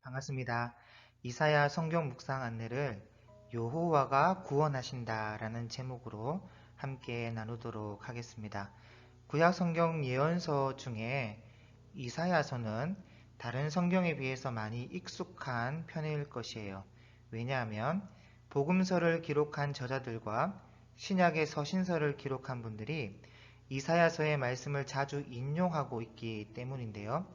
반갑습니다. 이사야 성경 묵상 안내를 여호와가 구원하신다라는 제목으로 함께 나누도록 하겠습니다. 구약 성경 예언서 중에 이사야서는 다른 성경에 비해서 많이 익숙한 편일 것이에요. 왜냐하면 복음서를 기록한 저자들과 신약의 서신서를 기록한 분들이 이사야서의 말씀을 자주 인용하고 있기 때문인데요.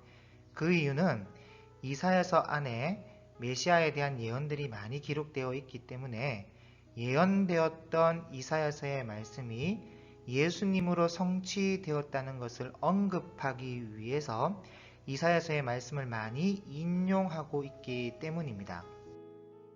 그 이유는 이사야서 안에 메시아에 대한 예언들이 많이 기록되어 있기 때문에 예언되었던 이사야서의 말씀이 예수님으로 성취되었다는 것을 언급하기 위해서 이사야서의 말씀을 많이 인용하고 있기 때문입니다.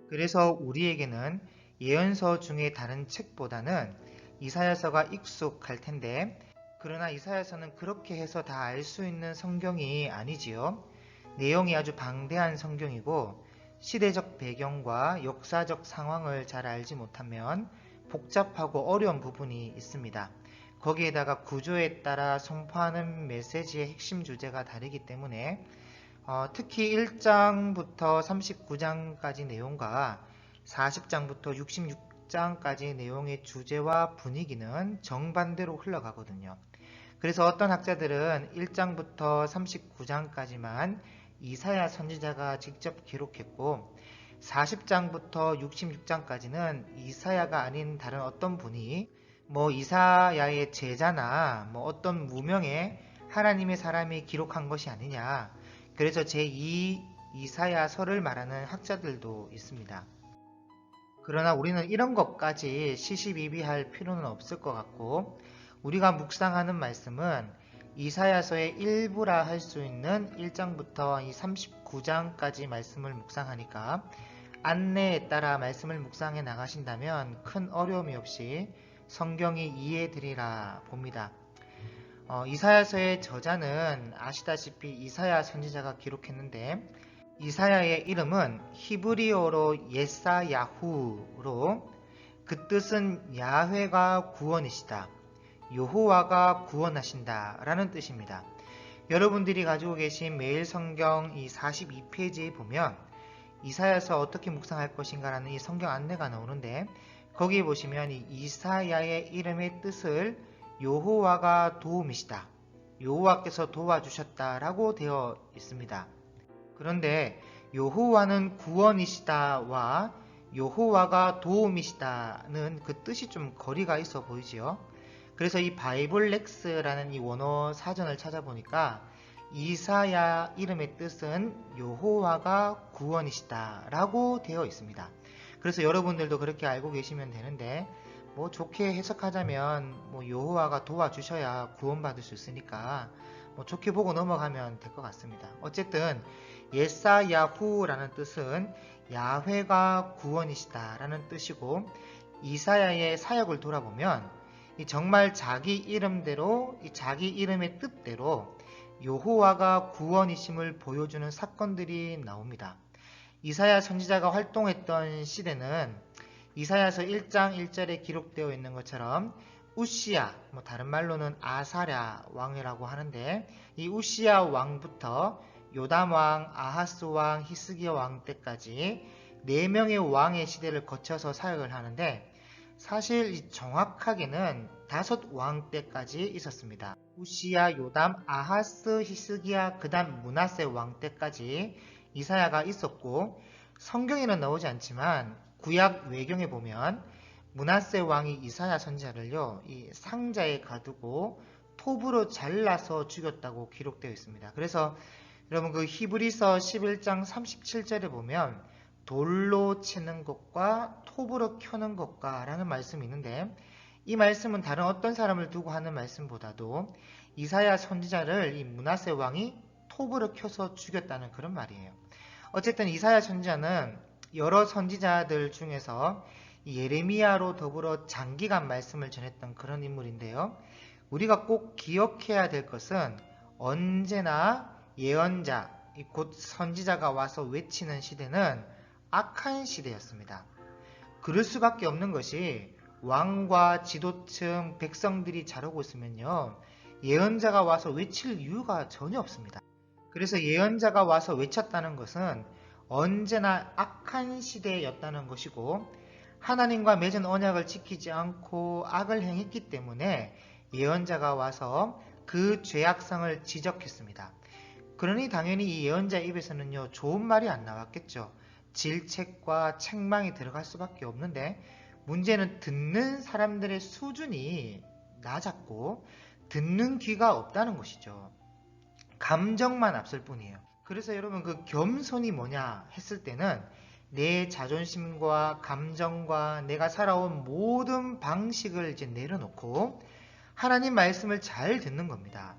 그래서 우리에게는 예언서 중에 다른 책보다는 이사야서가 익숙할 텐데, 그러나 이사야서는 그렇게 해서 다 알 수 있는 성경이 아니지요. 내용이 아주 방대한 성경이고 시대적 배경과 역사적 상황을 잘 알지 못하면 복잡하고 어려운 부분이 있습니다. 거기에다가 구조에 따라 선포하는 메시지의 핵심 주제가 다르기 때문에 특히 1장부터 39장까지 내용과 40장부터 66장까지 내용의 주제와 분위기는 정반대로 흘러가거든요. 그래서 어떤 학자들은 1장부터 39장까지만 이사야 선지자가 직접 기록했고 40장부터 66장까지는 이사야가 아닌 다른 어떤 분이 이사야의 제자나 어떤 무명의 하나님의 사람이 기록한 것이 아니냐. 그래서 제2 이사야서를 말하는 학자들도 있습니다. 그러나 우리는 이런 것까지 시시비비할 필요는 없을 것 같고, 우리가 묵상하는 말씀은 이사야서의 일부라 할 수 있는 1장부터 이 39장까지 말씀을 묵상하니까 안내에 따라 말씀을 묵상해 나가신다면 큰 어려움이 없이 성경이 이해되리라 봅니다. 이사야서의 저자는 아시다시피 이사야 선지자가 기록했는데, 이사야의 이름은 히브리어로 예사야후로 그 뜻은 야훼가 구원이시다, 여호와가 구원하신다 라는 뜻입니다. 여러분들이 가지고 계신 매일 성경 이 42페이지에 보면 이사야서 어떻게 묵상할 것인가 라는 이 성경 안내가 나오는데, 거기에 보시면 이 이사야의 이름의 뜻을 여호와가 도움이시다, 여호와께서 도와주셨다 라고 되어 있습니다. 그런데 여호와는 구원이시다와 여호와가 도움이시다는 그 뜻이 좀 거리가 있어 보이지요. 그래서 이 바이블 렉스라는 이 원어 사전을 찾아보니까 이사야 이름의 뜻은 여호와가 구원이시다 라고 되어 있습니다. 그래서 여러분들도 그렇게 알고 계시면 되는데, 좋게 해석하자면 여호와가 도와주셔야 구원받을 수 있으니까 좋게 보고 넘어가면 될 것 같습니다. 어쨌든 예사야후라는 뜻은 야훼가 구원이시다 라는 뜻이고, 이사야의 사역을 돌아보면 정말 자기 이름대로 자기 이름의 뜻대로 여호와가 구원이심을 보여주는 사건들이 나옵니다. 이사야 선지자가 활동했던 시대는 이사야서 1장 1절에 기록되어 있는 것처럼 우시야, 다른 말로는 아사랴 왕이라고 하는데, 이 우시야 왕부터 요담 왕, 아하스 왕, 히스기야 왕 때까지 4명의 왕의 시대를 거쳐서 사역을 하는데, 사실 정확하게는 5왕 때까지 있었습니다. 우시야, 요담, 아하스, 히스기야, 그 다음 므낫세 왕 때까지 이사야가 있었고, 성경에는 나오지 않지만 구약 외경에 보면 므낫세 왕이 이사야 선지자를요, 이 상자에 가두고 톱으로 잘라서 죽였다고 기록되어 있습니다. 그래서 여러분 그 히브리서 11장 37절에 보면 돌로 치는 것과 톱으로 켜는 것과 라는 말씀이 있는데, 이 말씀은 다른 어떤 사람을 두고 하는 말씀보다도 이사야 선지자를 이 므낫세 왕이 톱으로 켜서 죽였다는 그런 말이에요. 어쨌든 이사야 선지자는 여러 선지자들 중에서 예레미야로 더불어 장기간 말씀을 전했던 그런 인물인데요. 우리가 꼭 기억해야 될 것은 언제나 예언자, 곧 선지자가 와서 외치는 시대는 악한 시대였습니다. 그럴 수밖에 없는 것이 왕과 지도층, 백성들이 자르고 있으면요, 예언자가 와서 외칠 이유가 전혀 없습니다. 그래서 예언자가 와서 외쳤다는 것은 언제나 악한 시대였다는 것이고, 하나님과 맺은 언약을 지키지 않고 악을 행했기 때문에 예언자가 와서 그 죄악성을 지적했습니다. 그러니 당연히 이 예언자의 입에서는요, 좋은 말이 안 나왔겠죠. 질책과 책망이 들어갈 수밖에 없는데, 문제는 듣는 사람들의 수준이 낮았고 듣는 귀가 없다는 것이죠. 감정만 앞설 뿐이에요. 그래서 여러분, 그 겸손이 뭐냐 했을 때는 내 자존심과 감정과 내가 살아온 모든 방식을 이제 내려놓고 하나님 말씀을 잘 듣는 겁니다.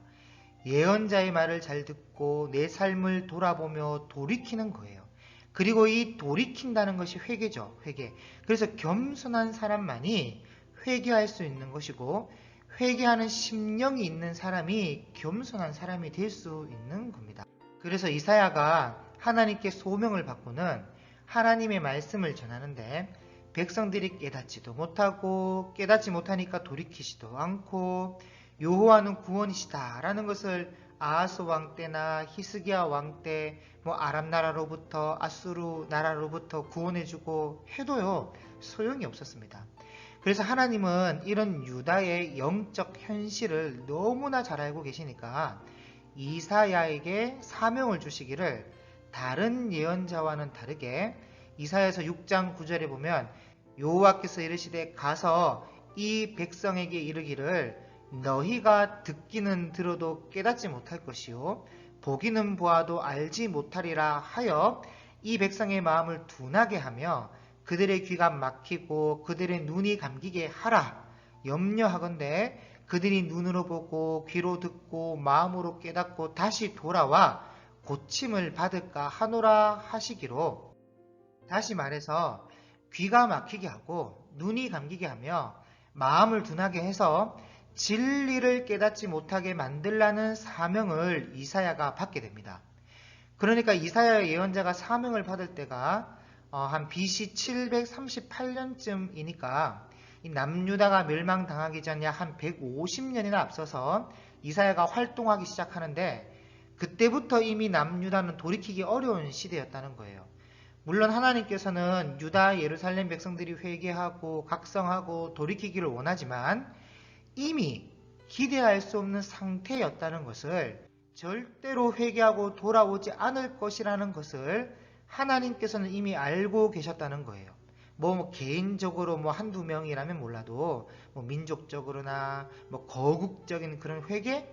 예언자의 말을 잘 듣고 내 삶을 돌아보며 돌이키는 거예요. 그리고 이 돌이킨다는 것이 회개죠. 회개. 그래서 겸손한 사람만이 회개할 수 있는 것이고, 회개하는 심령이 있는 사람이 겸손한 사람이 될 수 있는 겁니다. 그래서 이사야가 하나님께 소명을 받고는 하나님의 말씀을 전하는데, 백성들이 깨닫지도 못하고 깨닫지 못하니까 돌이키지도 않고 여호와는 구원이시다 라는 것을 아하스 왕 때나 히스기야 왕 때 아람 나라로부터 아수르 나라로부터 구원해주고 해도요, 소용이 없었습니다. 그래서 하나님은 이런 유다의 영적 현실을 너무나 잘 알고 계시니까 이사야에게 사명을 주시기를, 다른 예언자와는 다르게 이사야서 6장 9절에 보면 여호와께서 이르시되 가서 이 백성에게 이르기를 너희가 듣기는 들어도 깨닫지 못할 것이요 보기는 보아도 알지 못하리라 하여 이 백성의 마음을 둔하게 하며 그들의 귀가 막히고 그들의 눈이 감기게 하라. 염려하건대 그들이 눈으로 보고 귀로 듣고 마음으로 깨닫고 다시 돌아와 고침을 받을까 하노라 하시기로. 다시 말해서 귀가 막히게 하고 눈이 감기게 하며 마음을 둔하게 해서 진리를 깨닫지 못하게 만들라는 사명을 이사야가 받게 됩니다. 그러니까 이사야 예언자가 사명을 받을 때가 한 BC 738년쯤이니까 남유다가 멸망당하기 전 약 한 150년이나 앞서서 이사야가 활동하기 시작하는데, 그때부터 이미 남유다는 돌이키기 어려운 시대였다는 거예요. 물론 하나님께서는 유다 예루살렘 백성들이 회개하고 각성하고 돌이키기를 원하지만 이미 기대할 수 없는 상태였다는 것을, 절대로 회개하고 돌아오지 않을 것이라는 것을 하나님께서는 이미 알고 계셨다는 거예요. 개인적으로 한두 명이라면 몰라도 민족적으로나 거국적인 그런 회개?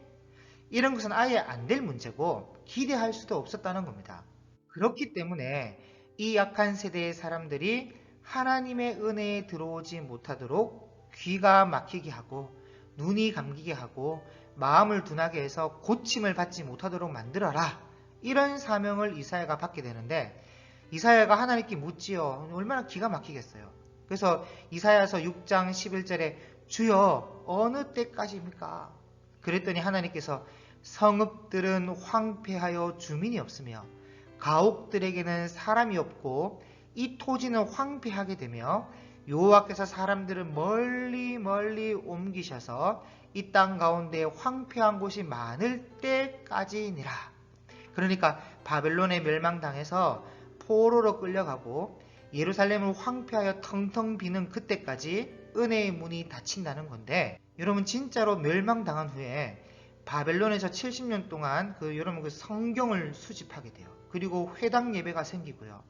이런 것은 아예 안 될 문제고 기대할 수도 없었다는 겁니다. 그렇기 때문에 이 약한 세대의 사람들이 하나님의 은혜에 들어오지 못하도록 귀가 막히게 하고 눈이 감기게 하고 마음을 둔하게 해서 고침을 받지 못하도록 만들어라. 이런 사명을 이사야가 받게 되는데, 이사야가 하나님께 묻지요. 얼마나 기가 막히겠어요. 그래서 이사야서 6장 11절에 주여 어느 때까지입니까? 그랬더니 하나님께서 성읍들은 황폐하여 주민이 없으며 가옥들에게는 사람이 없고 이 토지는 황폐하게 되며 여호와께서 사람들을 멀리 멀리 옮기셔서 이 땅 가운데 황폐한 곳이 많을 때까지니라. 그러니까 바벨론에 멸망당해서 포로로 끌려가고 예루살렘을 황폐하여 텅텅 비는 그때까지 은혜의 문이 닫힌다는 건데, 여러분 진짜로 멸망당한 후에 바벨론에서 70년 동안 여러분 그 성경을 수집하게 돼요. 그리고 회당 예배가 생기고요.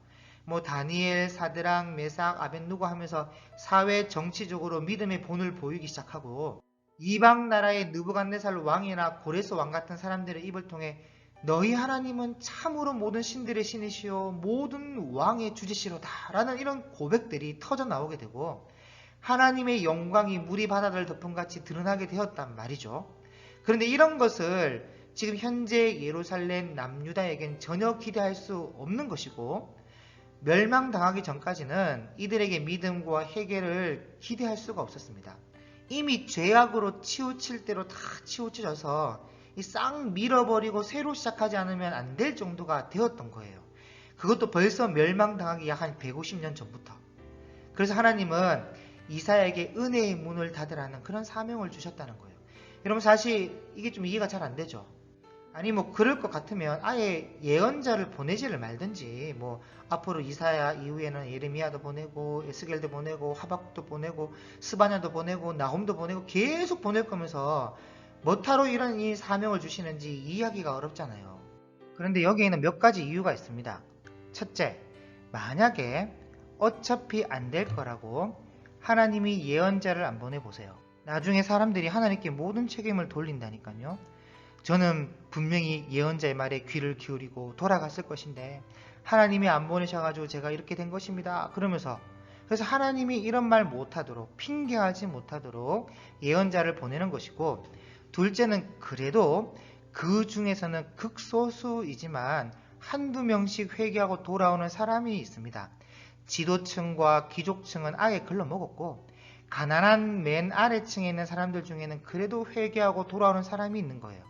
다니엘, 사드락, 메삭, 아벳누고 하면서 사회 정치적으로 믿음의 본을 보이기 시작하고, 이방 나라의 느부갓네살 왕이나 고레스 왕 같은 사람들의 입을 통해 너희 하나님은 참으로 모든 신들의 신이시요 모든 왕의 주지시로다 라는 이런 고백들이 터져 나오게 되고, 하나님의 영광이 물이 바다를 덮음같이 드러나게 되었단 말이죠. 그런데 이런 것을 지금 현재 예루살렘 남유다에겐 전혀 기대할 수 없는 것이고, 멸망당하기 전까지는 이들에게 믿음과 회개를 기대할 수가 없었습니다. 이미 죄악으로 치우칠 대로 다 치우쳐져서 싹 밀어버리고 새로 시작하지 않으면 안 될 정도가 되었던 거예요. 그것도 벌써 멸망당하기 약 한 150년 전부터. 그래서 하나님은 이사야에게 은혜의 문을 닫으라는 그런 사명을 주셨다는 거예요. 여러분 사실 이게 좀 이해가 잘 안 되죠. 아니 뭐 그럴 것 같으면 아예 예언자를 보내지를 말든지, 뭐 앞으로 이사야 이후에는 예레미야도 보내고 에스겔도 보내고 하박국도 보내고 스바냐도 보내고 나홈도 보내고 계속 보낼 거면서 뭐하러 이런 이 사명을 주시는지 이해하기가 어렵잖아요. 그런데 여기에는 몇 가지 이유가 있습니다. 첫째, 만약에 어차피 안 될 거라고 하나님이 예언자를 안 보내보세요. 나중에 사람들이 하나님께 모든 책임을 돌린다니까요. 저는 분명히 예언자의 말에 귀를 기울이고 돌아갔을 것인데 하나님이 안 보내셔가지고 제가 이렇게 된 것입니다. 그러면서, 그래서 하나님이 이런 말 못하도록, 핑계하지 못하도록 예언자를 보내는 것이고, 둘째는 그래도 그 중에서는 극소수이지만 한두 명씩 회개하고 돌아오는 사람이 있습니다. 지도층과 귀족층은 아예 글러먹었고, 가난한 맨 아래층에 있는 사람들 중에는 그래도 회개하고 돌아오는 사람이 있는 거예요.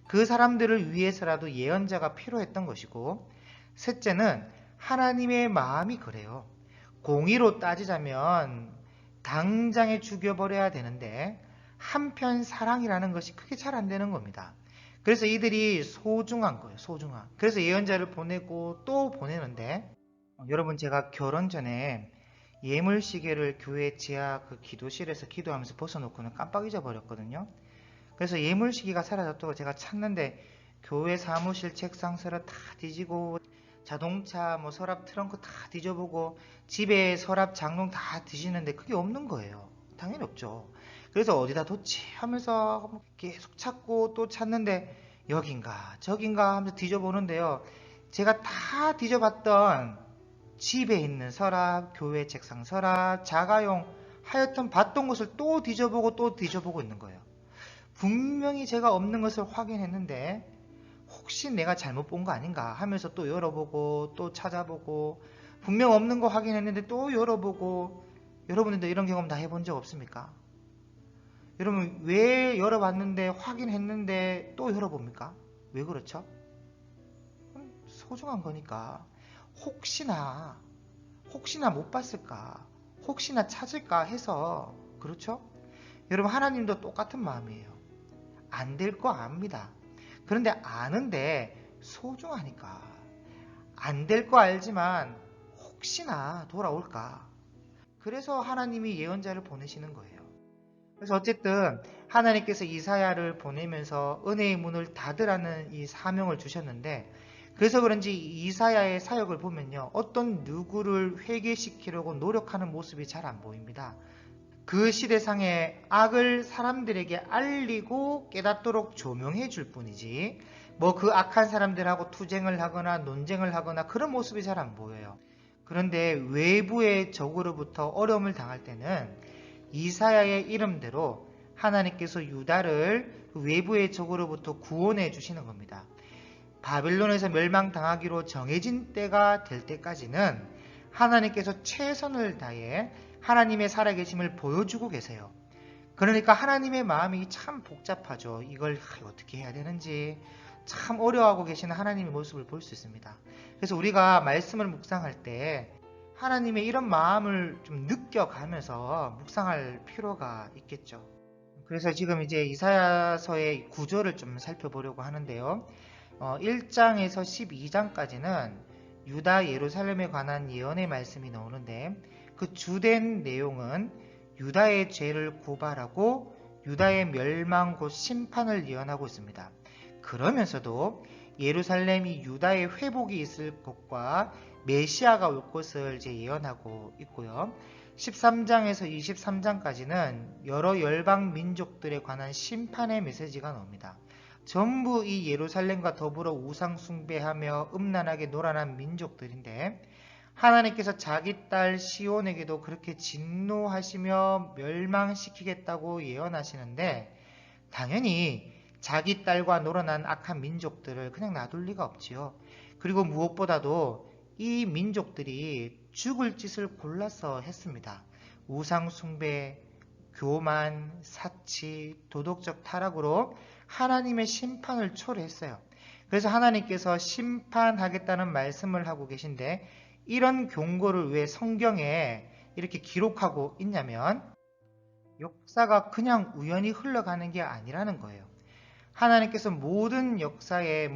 그 사람들을 위해서라도 예언자가 필요했던 것이고, 셋째는 하나님의 마음이 그래요. 공의로 따지자면 당장에 죽여버려야 되는데 한편 사랑이라는 것이 그게 잘 안 되는 겁니다. 그래서 이들이 소중한 거예요. 소중한. 그래서 예언자를 보내고 또 보내는데, 여러분 제가 결혼 전에 예물시계를 교회 지하 그 기도실에서 기도하면서 벗어놓고는 깜빡 잊어버렸거든요. 그래서 예물시계가 사라졌다고 제가 찾는데 교회 사무실 책상 서랍 다 뒤지고 자동차 뭐 서랍 트렁크 다 뒤져보고 집에 서랍 장롱 다 뒤지는데 그게 없는 거예요. 당연히 없죠. 그래서 어디다 뒀지 하면서 계속 찾고 또 찾는데 여긴가 저긴가 하면서 뒤져보는데요. 제가 다 뒤져봤던 집에 있는 서랍, 교회 책상 서랍, 자가용 하여튼 봤던 곳을 또 뒤져보고 또 뒤져보고 있는 거예요. 분명히 제가 없는 것을 확인했는데 혹시 내가 잘못 본 거 아닌가 하면서 또 열어보고 또 찾아보고 분명 없는 거 확인했는데 또 열어보고. 여러분들도 이런 경험 다 해본 적 없습니까? 여러분 왜 열어봤는데 확인했는데 또 열어봅니까? 왜 그렇죠? 소중한 거니까. 혹시나 못 봤을까, 혹시나 찾을까 해서. 그렇죠? 여러분 하나님도 똑같은 마음이에요. 안 될 거 압니다. 그런데 아는데 소중하니까. 안 될 거 알지만 혹시나 돌아올까. 그래서 하나님이 예언자를 보내시는 거예요. 그래서 어쨌든 하나님께서 이사야를 보내면서 은혜의 문을 닫으라는 이 사명을 주셨는데, 그래서 그런지 이사야의 사역을 보면요, 어떤 누구를 회개시키려고 노력하는 모습이 잘 안 보입니다. 그 시대상의 악을 사람들에게 알리고 깨닫도록 조명해 줄 뿐이지 뭐 그 악한 사람들하고 투쟁을 하거나 논쟁을 하거나 그런 모습이 잘 안 보여요. 그런데 외부의 적으로부터 어려움을 당할 때는 이사야의 이름대로 하나님께서 유다를 외부의 적으로부터 구원해 주시는 겁니다. 바빌론에서 멸망당하기로 정해진 때가 될 때까지는 하나님께서 최선을 다해 하나님의 살아계심을 보여주고 계세요. 그러니까 하나님의 마음이 참 복잡하죠. 이걸 어떻게 해야 되는지 참 어려워하고 계시는 하나님의 모습을 볼 수 있습니다. 그래서 우리가 말씀을 묵상할 때 하나님의 이런 마음을 좀 느껴가면서 묵상할 필요가 있겠죠. 그래서 지금 이제 이사야서의 구조를 좀 살펴보려고 하는데요. 1장에서 12장까지는 유다 예루살렘에 관한 예언의 말씀이 나오는데, 그 주된 내용은 유다의 죄를 고발하고 유다의 멸망 곧 심판을 예언하고 있습니다. 그러면서도 예루살렘이 유다의 회복이 있을 것과 메시아가 올 것을 이제 예언하고 있고요. 13장에서 23장까지는 여러 열방 민족들에 관한 심판의 메시지가 나옵니다. 전부 이 예루살렘과 더불어 우상 숭배하며 음란하게 노란한 민족들인데, 하나님께서 자기 딸 시온에게도 그렇게 진노하시며 멸망시키겠다고 예언하시는데, 당연히 자기 딸과 노란한 악한 민족들을 그냥 놔둘 리가 없지요. 그리고 무엇보다도 이 민족들이 죽을 짓을 골라서 했습니다. 우상 숭배, 교만, 사치, 도덕적 타락으로 하나님의 심판을 초래했어요. 그래서 하나님께서 심판하겠다는 말씀을 하고 계신데, 이런 경고를 왜 성경에 이렇게 기록하고 있냐면 역사가 그냥 우연히 흘러가는 게 아니라는 거예요. 하나님께서 모든 역사에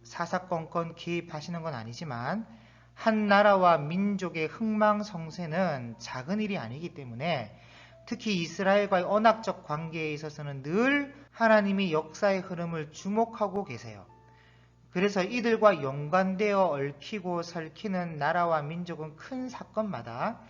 사사건건 개입하시는 건 아니지만 한 나라와 민족의 흥망성쇠는 작은 일이 아니기 때문에 특히 이스라엘과의 언약적 관계에 있어서는 늘 하나님이 역사의 흐름을 주목하고 계세요. 그래서 이들과 연관되어 얽히고 설키는 나라와 민족은 큰 사건마다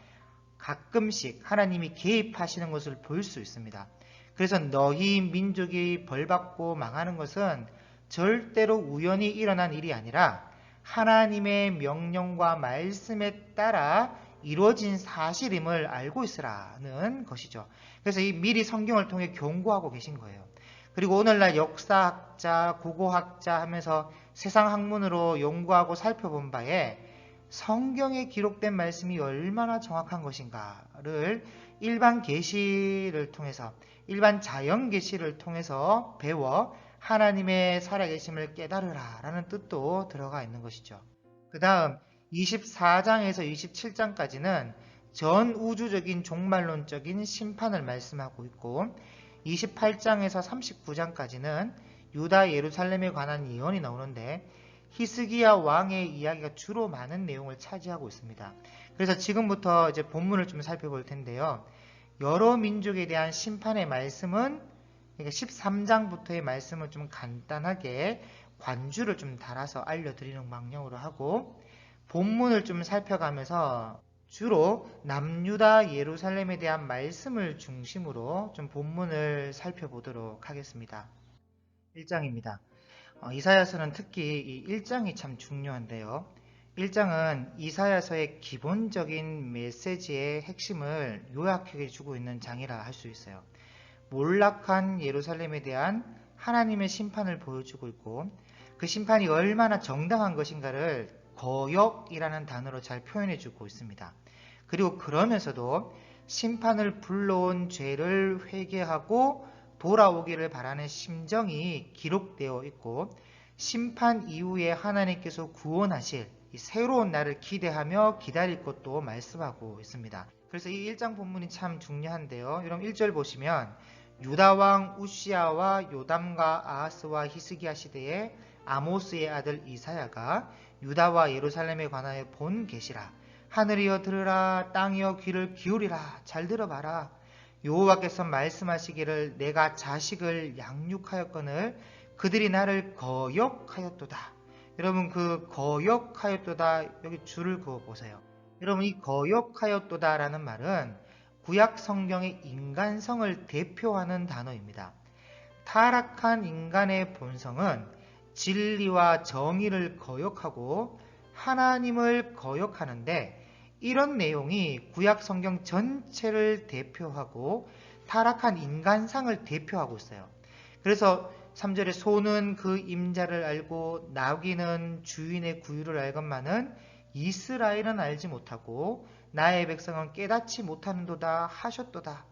가끔씩 하나님이 개입하시는 것을 볼 수 있습니다. 그래서 너희 민족이 벌받고 망하는 것은 절대로 우연히 일어난 일이 아니라 하나님의 명령과 말씀에 따라 이루어진 사실임을 알고 있으라는 것이죠. 그래서 이 미리 성경을 통해 경고하고 계신 거예요. 그리고 오늘날 역사학자, 국어학자 하면서 세상 학문으로 연구하고 살펴본 바에 성경에 기록된 말씀이 얼마나 정확한 것인가를 일반 계시를 통해서, 일반 자연 계시를 통해서 배워 하나님의 살아계심을 깨달으라 라는 뜻도 들어가 있는 것이죠. 그 다음 24장에서 27장까지는 전 우주적인 종말론적인 심판을 말씀하고 있고 28장에서 39장까지는 유다 예루살렘에 관한 예언이 나오는데 히스기야 왕의 이야기가 주로 많은 내용을 차지하고 있습니다. 그래서 지금부터 이제 본문을 좀 살펴볼 텐데요. 여러 민족에 대한 심판의 말씀은 13장부터의 말씀을 좀 간단하게 관주를 좀 달아서 알려드리는 방향으로 하고 본문을 좀 살펴가면서 주로 남유다 예루살렘에 대한 말씀을 중심으로 좀 본문을 살펴보도록 하겠습니다. 1장입니다. 이사야서는 특히 이 1장이 참 중요한데요. 1장은 이사야서의 기본적인 메시지의 핵심을 요약해 주고 있는 장이라 할 수 있어요. 몰락한 예루살렘에 대한 하나님의 심판을 보여주고 있고 그 심판이 얼마나 정당한 것인가를 거역이라는 단어로 잘 표현해 주고 있습니다. 그리고 그러면서도 심판을 불러온 죄를 회개하고 돌아오기를 바라는 심정이 기록되어 있고 심판 이후에 하나님께서 구원하실 이 새로운 날을 기대하며 기다릴 것도 말씀하고 있습니다. 그래서 이 1장 본문이 참 중요한데요. 여러분 1절 보시면 유다왕 우시아와 요담과 아하스와 히스기야 시대에 아모스의 아들 이사야가 유다와 예루살렘에 관하여 본 계시라. 하늘이여 들으라, 땅이여 귀를 기울이라. 잘 들어봐라. 여호와께서 말씀하시기를 내가 자식을 양육하였거늘 그들이 나를 거역하였도다. 여러분 그 거역하였도다 여기 줄을 그어 보세요. 여러분 이 거역하였도다 라는 말은 구약 성경의 인간성을 대표하는 단어입니다. 타락한 인간의 본성은 진리와 정의를 거역하고 하나님을 거역하는데 이런 내용이 구약 성경 전체를 대표하고 타락한 인간상을 대표하고 있어요. 그래서 3절에 소는 그 임자를 알고 나귀는 주인의 구유를 알건만은 이스라엘은 알지 못하고 나의 백성은 깨닫지 못하는도다 하셨도다.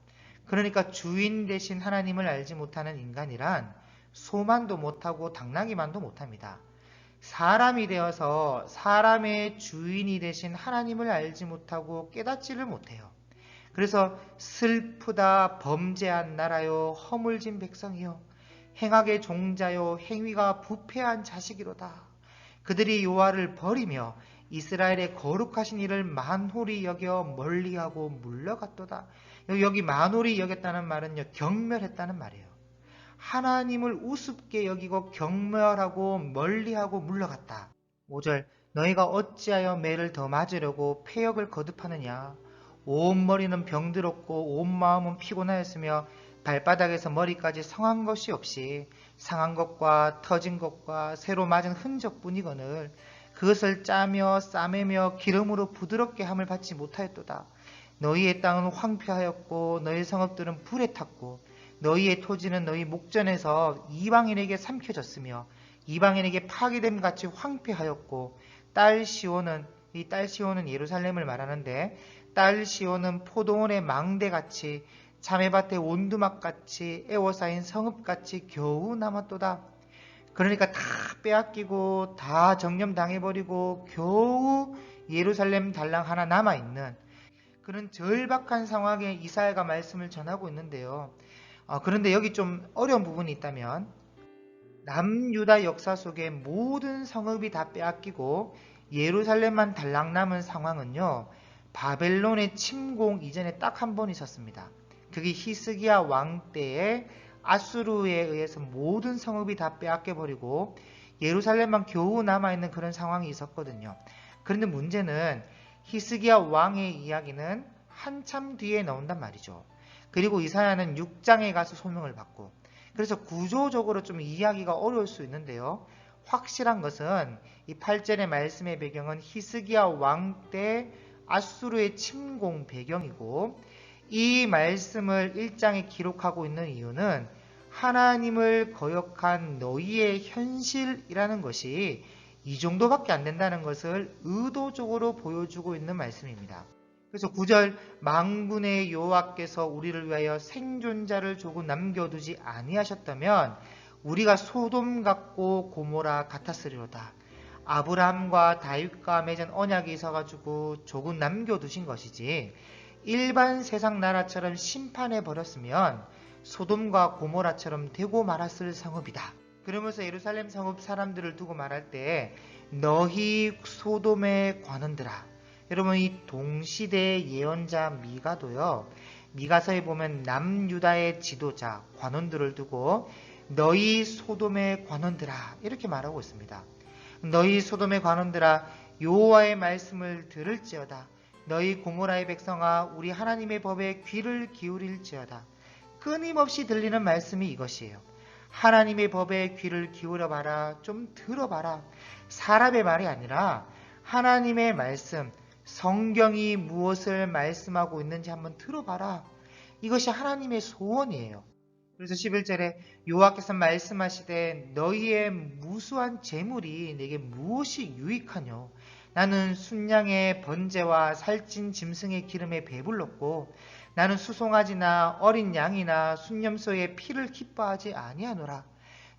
그러니까 주인 되신 하나님을 알지 못하는 인간이란 소만도 못하고 당나귀만도 못합니다. 사람이 되어서 사람의 주인이 되신 하나님을 알지 못하고 깨닫지를 못해요. 그래서 슬프다 범죄한 나라요 허물진 백성이요 행악의 종자요 행위가 부패한 자식이로다. 그들이 여호와를 버리며 이스라엘의 거룩하신 이를 만홀히 여겨 멀리하고 물러갔도다. 여기 만홀히 여겼다는 말은요 경멸했다는 말이에요. 하나님을 우습게 여기고 경멸하고 멀리하고 물러갔다. 5절 너희가 어찌하여 매를 더 맞으려고 패역을 거듭하느냐. 온 머리는 병들었고 온 마음은 피곤하였으며 발바닥에서 머리까지 성한 것이 없이 상한 것과 터진 것과 새로 맞은 흔적뿐이거늘 그것을 짜며 싸매며 기름으로 부드럽게 함을 받지 못하였도다. 너희의 땅은 황폐하였고 너희 성읍들은 불에 탔고 너희의 토지는 너희 목전에서 이방인에게 삼켜졌으며 이방인에게 파괴됨 같이 황폐하였고 딸 시온은 이 딸 시온은 예루살렘을 말하는데 딸 시온은 포도원의 망대같이 자매밭의 온두막같이 에워싸인 성읍같이 겨우 남았도다. 그러니까 다 빼앗기고 다 정념당해버리고 겨우 예루살렘 달랑 하나 남아있는 그런 절박한 상황에 이사야가 말씀을 전하고 있는데요. 그런데 여기 좀 어려운 부분이 있다면 남유다 역사 속에 모든 성읍이 다 빼앗기고 예루살렘만 달랑 남은 상황은요, 바벨론의 침공 이전에 딱 한 번 있었습니다. 그게 히스기야 왕 때에 아수르에 의해서 모든 성읍이 다 빼앗겨버리고 예루살렘만 겨우 남아있는 그런 상황이 있었거든요. 그런데 문제는 히스기야 왕의 이야기는 한참 뒤에 나온단 말이죠. 그리고 이사야는 6장에 가서 소명을 받고, 그래서 구조적으로 좀 이해하기가 어려울 수 있는데요. 확실한 것은 이 8절의 말씀의 배경은 히스기야 왕 때 아수르의 침공 배경이고, 이 말씀을 1장에 기록하고 있는 이유는 하나님을 거역한 너희의 현실이라는 것이 이 정도밖에 안 된다는 것을 의도적으로 보여주고 있는 말씀입니다. 그래서 9절 만군의 여호와께서 우리를 위하여 생존자를 조금 남겨두지 아니하셨다면 우리가 소돔 같고 고모라 같았으리로다. 아브라함과 다윗과 맺은 언약이 있어가지고 조금 남겨두신 것이지 일반 세상 나라처럼 심판해 버렸으면 소돔과 고모라처럼 되고 말았을 성읍이다. 그러면서 예루살렘 성읍 사람들을 두고 말할 때 너희 소돔의 관원들아. 여러분 이 동시대 예언자 미가도요. 미가서에 보면 남유다의 지도자 관원들을 두고 너희 소돔의 관원들아 이렇게 말하고 있습니다. 너희 소돔의 관원들아 여호와의 말씀을 들을지어다. 너희 고모라의 백성아 우리 하나님의 법에 귀를 기울일지어다. 끊임없이 들리는 말씀이 이것이에요. 하나님의 법에 귀를 기울여봐라. 좀 들어봐라. 사람의 말이 아니라 하나님의 말씀, 성경이 무엇을 말씀하고 있는지 한번 들어봐라. 이것이 하나님의 소원이에요. 그래서 11절에 여호와께서 말씀하시되 너희의 무수한 재물이 내게 무엇이 유익하뇨. 나는 순양의 번제와 살찐 짐승의 기름에 배불렀고 나는 수송아지나 어린 양이나 순념소의 피를 기뻐하지 아니하노라.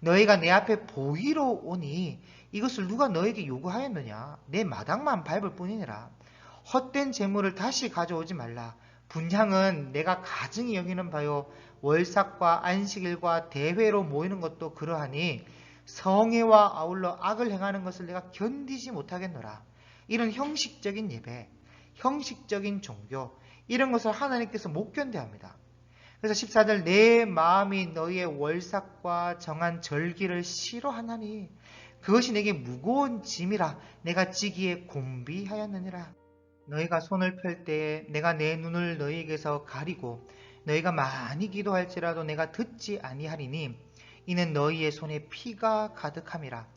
너희가 내 앞에 보기로 오니 이것을 누가 너에게 요구하였느냐. 내 마당만 밟을 뿐이니라. 헛된 재물을 다시 가져오지 말라. 분향은 내가 가증히 여기는 바요 월삭과 안식일과 대회로 모이는 것도 그러하니 성회와 아울러 악을 행하는 것을 내가 견디지 못하겠노라. 이런 형식적인 예배, 형식적인 종교 이런 것을 하나님께서 못 견뎌합니다. 그래서 14절 내 마음이 너희의 월삭과 정한 절기를 싫어하나니 그것이 내게 무거운 짐이라 내가 지기에 곤비하였느니라. 너희가 손을 펼 때에 내가 내 눈을 너희에게서 가리고 너희가 많이 기도할지라도 내가 듣지 아니하리니 이는 너희의 손에 피가 가득함이라.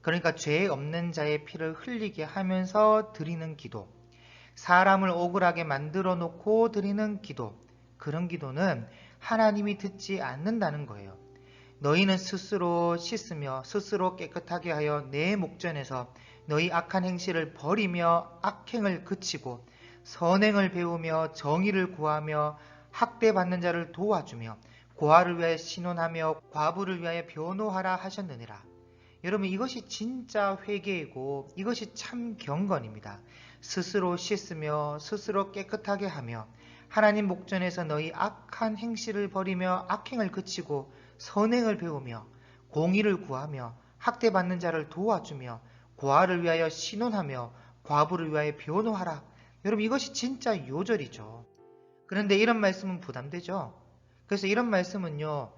그러니까 죄 없는 자의 피를 흘리게 하면서 드리는 기도, 사람을 억울하게 만들어 놓고 드리는 기도, 그런 기도는 하나님이 듣지 않는다는 거예요. 너희는 스스로 씻으며 스스로 깨끗하게 하여 내 목전에서 너희 악한 행실을 버리며 악행을 그치고 선행을 배우며 정의를 구하며 학대받는 자를 도와주며 고아를 위하여 신원하며 과부를 위하여 변호하라 하셨느니라. 여러분 이것이 진짜 회개이고 이것이 참 경건입니다. 스스로 씻으며 스스로 깨끗하게 하며 하나님 목전에서 너희 악한 행실을 버리며 악행을 그치고 선행을 배우며 공의를 구하며 학대받는 자를 도와주며 고아를 위하여 신원하며 과부를 위하여 변호하라. 여러분 이것이 진짜 요절이죠. 그런데 이런 말씀은 부담되죠. 그래서 이런 말씀은요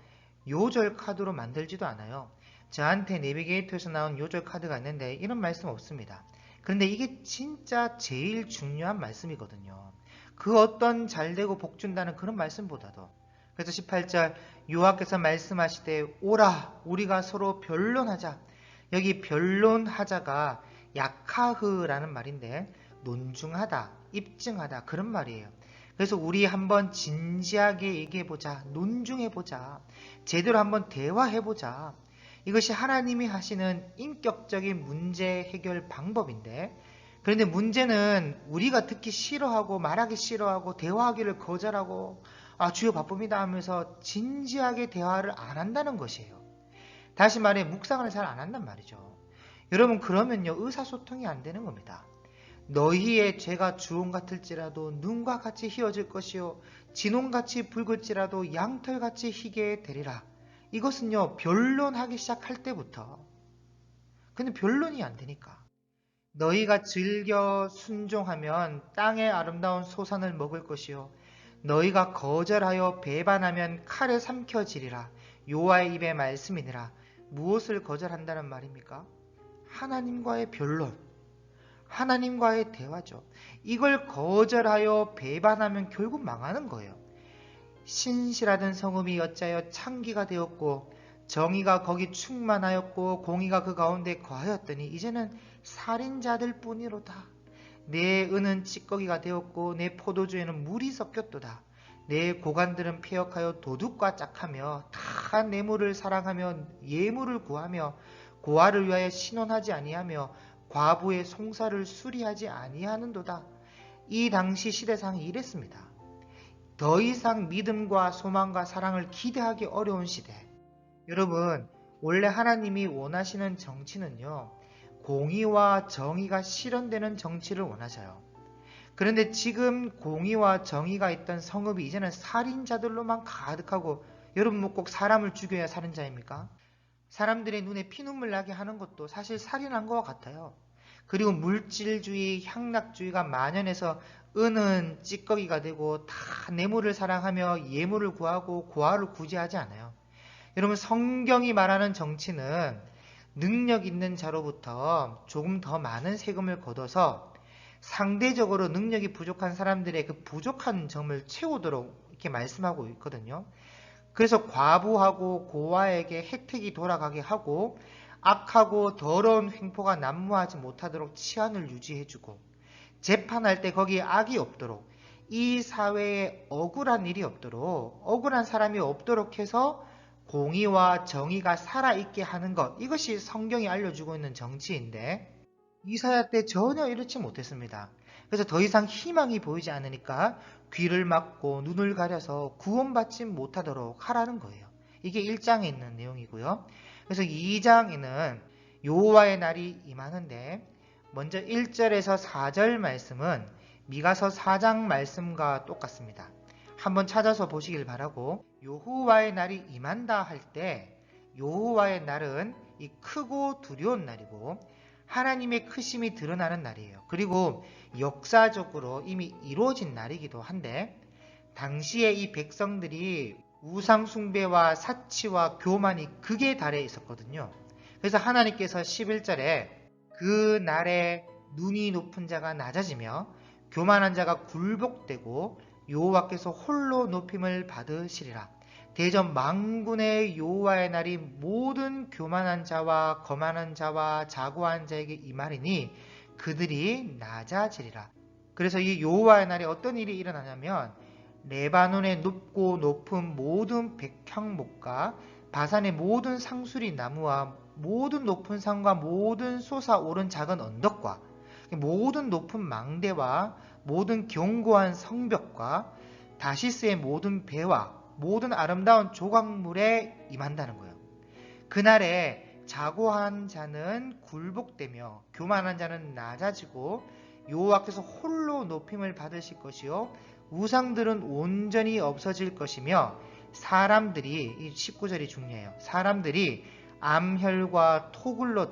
요절 카드로 만들지도 않아요. 저한테 내비게이터에서 나온 요절 카드가 있는데 이런 말씀 없습니다. 그런데 이게 진짜 제일 중요한 말씀이거든요. 그 어떤 잘되고 복준다는 그런 말씀보다도. 그래서 18절 여호와께서 말씀하시되 오라 우리가 서로 변론하자. 여기 변론하자가 약하흐라는 말인데 논중하다, 입증하다 그런 말이에요. 그래서 우리 한번 진지하게 얘기해보자, 논중해보자, 제대로 한번 대화해보자. 이것이 하나님이 하시는 인격적인 문제 해결 방법인데 그런데 문제는 우리가 듣기 싫어하고 말하기 싫어하고 대화하기를 거절하고 주여 바쁩니다 하면서 진지하게 대화를 안 한다는 것이에요. 다시 말해 묵상을 잘 안 한단 말이죠. 여러분 그러면요 의사소통이 안 되는 겁니다. 너희의 죄가 주홍 같을지라도 눈과 같이 희어질 것이요 진홍같이 붉을지라도 양털같이 희게 되리라. 이것은요, 변론하기 시작할 때부터. 근데 변론이 안 되니까. 너희가 즐겨 순종하면 땅의 아름다운 소산을 먹을 것이요 너희가 거절하여 배반하면 칼에 삼켜지리라. 여호와의 입의 말씀이니라. 무엇을 거절한다는 말입니까? 하나님과의 변론, 하나님과의 대화죠. 이걸 거절하여 배반하면 결국 망하는 거예요. 신실하던 성읍이 어찌하여 창기가 되었고 정의가 거기 충만하였고 공의가 그 가운데 거하였더니 이제는 살인자들 뿐이로다. 내 은은 찌꺼기가 되었고 내 포도주에는 물이 섞였도다. 내 고관들은 폐역하여 도둑과 짝하며 다 뇌물을 사랑하며 예물을 구하며 고아를 위하여 신원하지 아니하며 과부의 송사를 수리하지 아니하는도다. 이 당시 시대상이 이랬습니다. 더 이상 믿음과 소망과 사랑을 기대하기 어려운 시대. 여러분, 원래 하나님이 원하시는 정치는요, 공의와 정의가 실현되는 정치를 원하셔요. 그런데 지금 공의와 정의가 있던 성읍이 이제는 살인자들로만 가득하고, 여러분 뭐 꼭 사람을 죽여야 살인자입니까? 사람들의 눈에 피눈물 나게 하는 것도 사실 살인한 것과 같아요. 그리고 물질주의, 향락주의가 만연해서 은은 찌꺼기가 되고 다 뇌물을 사랑하며 예물을 구하고 고아를 구제하지 않아요. 여러분, 성경이 말하는 정치는 능력 있는 자로부터 조금 더 많은 세금을 걷어서 상대적으로 능력이 부족한 사람들의 그 부족한 점을 채우도록 이렇게 말씀하고 있거든요. 그래서 과부하고 고아에게 혜택이 돌아가게 하고 악하고 더러운 횡포가 난무하지 못하도록 치안을 유지해주고 재판할 때 거기에 악이 없도록 이 사회에 억울한 일이 없도록 억울한 사람이 없도록 해서 공의와 정의가 살아있게 하는 것, 이것이 성경이 알려주고 있는 정치인데 이사야 때 전혀 이렇지 못했습니다. 그래서 더 이상 희망이 보이지 않으니까 귀를 막고 눈을 가려서 구원받지 못하도록 하라는 거예요. 이게 1장에 있는 내용이고요. 그래서 2장에는 여호와의 날이 임하는데 먼저 1절에서 4절 말씀은 미가서 4장 말씀과 똑같습니다. 한번 찾아서 보시길 바라고, 여호와의 날이 임한다 할 때 여호와의 날은 이 크고 두려운 날이고 하나님의 크심이 드러나는 날이에요. 그리고 역사적으로 이미 이루어진 날이기도 한데 당시에 이 백성들이 우상숭배와 사치와 교만이 극에 달해 있었거든요. 그래서 하나님께서 11절에 그 날에 눈이 높은 자가 낮아지며 교만한 자가 굴복되고 여호와께서 홀로 높임을 받으시리라. 대전 만군의 여호와의 날이 모든 교만한 자와 거만한 자와 자고한 자에게 임하리니 그들이 낮아지리라. 그래서 이 여호와의 날에 어떤 일이 일어나냐면 레바논의 높고 높은 모든 백향목과 바산의 모든 상수리 나무와 모든 높은 산과 모든 솟아오른 작은 언덕과 모든 높은 망대와 모든 견고한 성벽과 다시스의 모든 배와 모든 아름다운 조각물에 임한다는 거예요. 그날에 자고한 자는 굴복되며 교만한 자는 낮아지고 여호와께서 홀로 높임을 받으실 것이요 우상들은 온전히 없어질 것이며 사람들이, 이 19절이 중요해요. 사람들이 암혈과 토굴로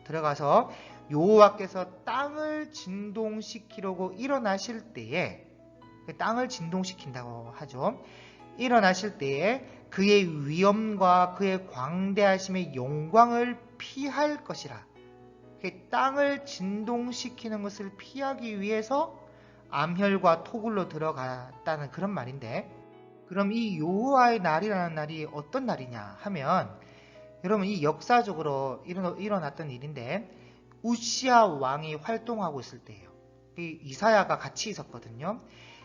들어가서 여호와께서 땅을 진동시키려고 일어나실 때에, 땅을 진동시킨다고 하죠. 일어나실 때에 그의 위엄과 그의 광대하심의 영광을 피할 것이라. 땅을 진동시키는 것을 피하기 위해서 암혈과 토굴로 들어갔다는 그런 말인데, 그럼 이 여호와의 날이라는 날이 어떤 날이냐 하면, 여러분 이 역사적으로 일어났던 일인데 우시아 왕이 활동하고 있을 때예요. 이사야가 같이 있었거든요.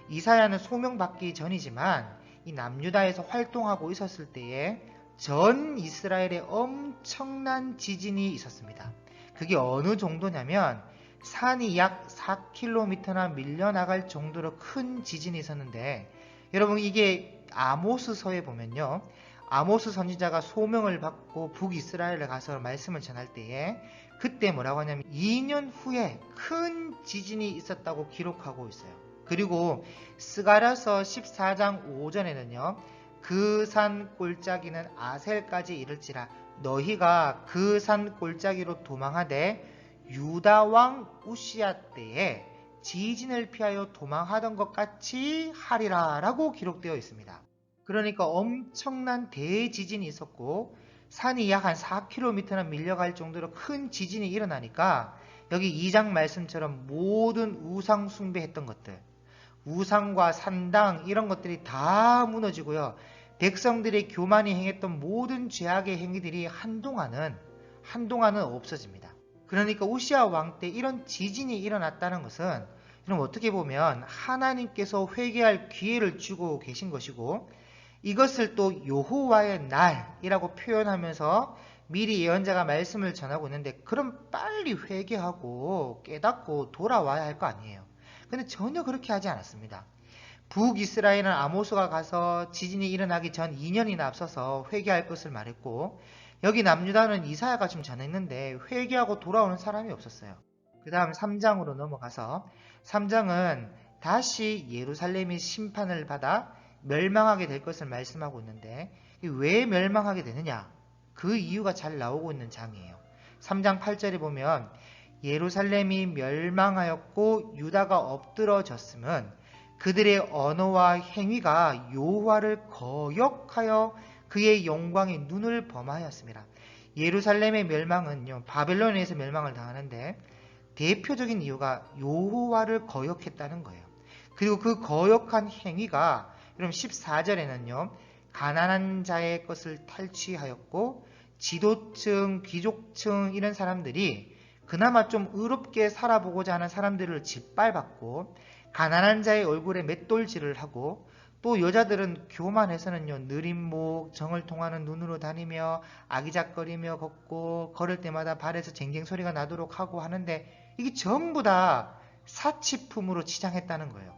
이사야는 소명받기 전이지만 이 남유다에서 활동하고 있었을 때에 전 이스라엘에 엄청난 지진이 있었습니다. 그게 어느 정도냐면 산이 약 4km나 밀려나갈 정도로 큰 지진이 있었는데, 여러분 이게 아모스서에 보면요, 아모스 선지자가 소명을 받고 북이스라엘에 가서 말씀을 전할 때에 그때 뭐라고 하냐면 2년 후에 큰 지진이 있었다고 기록하고 있어요. 그리고 스가랴서 14장 5절에는요 그 산 골짜기는 아셀까지 이를지라. 너희가 그 산 골짜기로 도망하되 유다 왕 우시야 때에 지진을 피하여 도망하던 것 같이 하리라 라고 기록되어 있습니다. 그러니까 엄청난 대지진이 있었고 산이 약 한 4km나 밀려갈 정도로 큰 지진이 일어나니까 여기 2장 말씀처럼 모든 우상 숭배했던 것들, 우상과 산당 이런 것들이 다 무너지고요. 백성들이 교만이 행했던 모든 죄악의 행위들이 한동안은 없어집니다. 그러니까 우시야 왕 때 이런 지진이 일어났다는 것은 그럼 어떻게 보면 하나님께서 회개할 기회를 주고 계신 것이고 이것을 또 여호와의 날이라고 표현하면서 미리 예언자가 말씀을 전하고 있는데 그럼 빨리 회개하고 깨닫고 돌아와야 할 거 아니에요. 근데 전혀 그렇게 하지 않았습니다. 북이스라엘은 아모스가 가서 지진이 일어나기 전 2년이나 앞서서 회개할 것을 말했고 여기 남유다는 이사야가 좀 전했는데 회개하고 돌아오는 사람이 없었어요. 그 다음 3장으로 넘어가서 3장은 다시 예루살렘이 심판을 받아 멸망하게 될 것을 말씀하고 있는데 왜 멸망하게 되느냐? 그 이유가 잘 나오고 있는 장이에요. 3장 8절에 보면 예루살렘이 멸망하였고 유다가 엎드러졌으면 그들의 언어와 행위가 여호와를 거역하여 그의 영광의 눈을 범하였습니다. 예루살렘의 멸망은요, 바벨론에서 멸망을 당하는데 대표적인 이유가 여호와를 거역했다는 거예요. 그리고 그 거역한 행위가 그럼 14절에는요. 가난한 자의 것을 탈취하였고 지도층, 귀족층 이런 사람들이 그나마 좀 의롭게 살아보고자 하는 사람들을 짓밟았고 가난한 자의 얼굴에 맷돌질을 하고 또 여자들은 교만해서는요. 느린 목, 정을 통하는 눈으로 다니며 아기작거리며 걷고 걸을 때마다 발에서 쟁쟁 소리가 나도록 하고 하는데 이게 전부 다 사치품으로 치장했다는 거예요.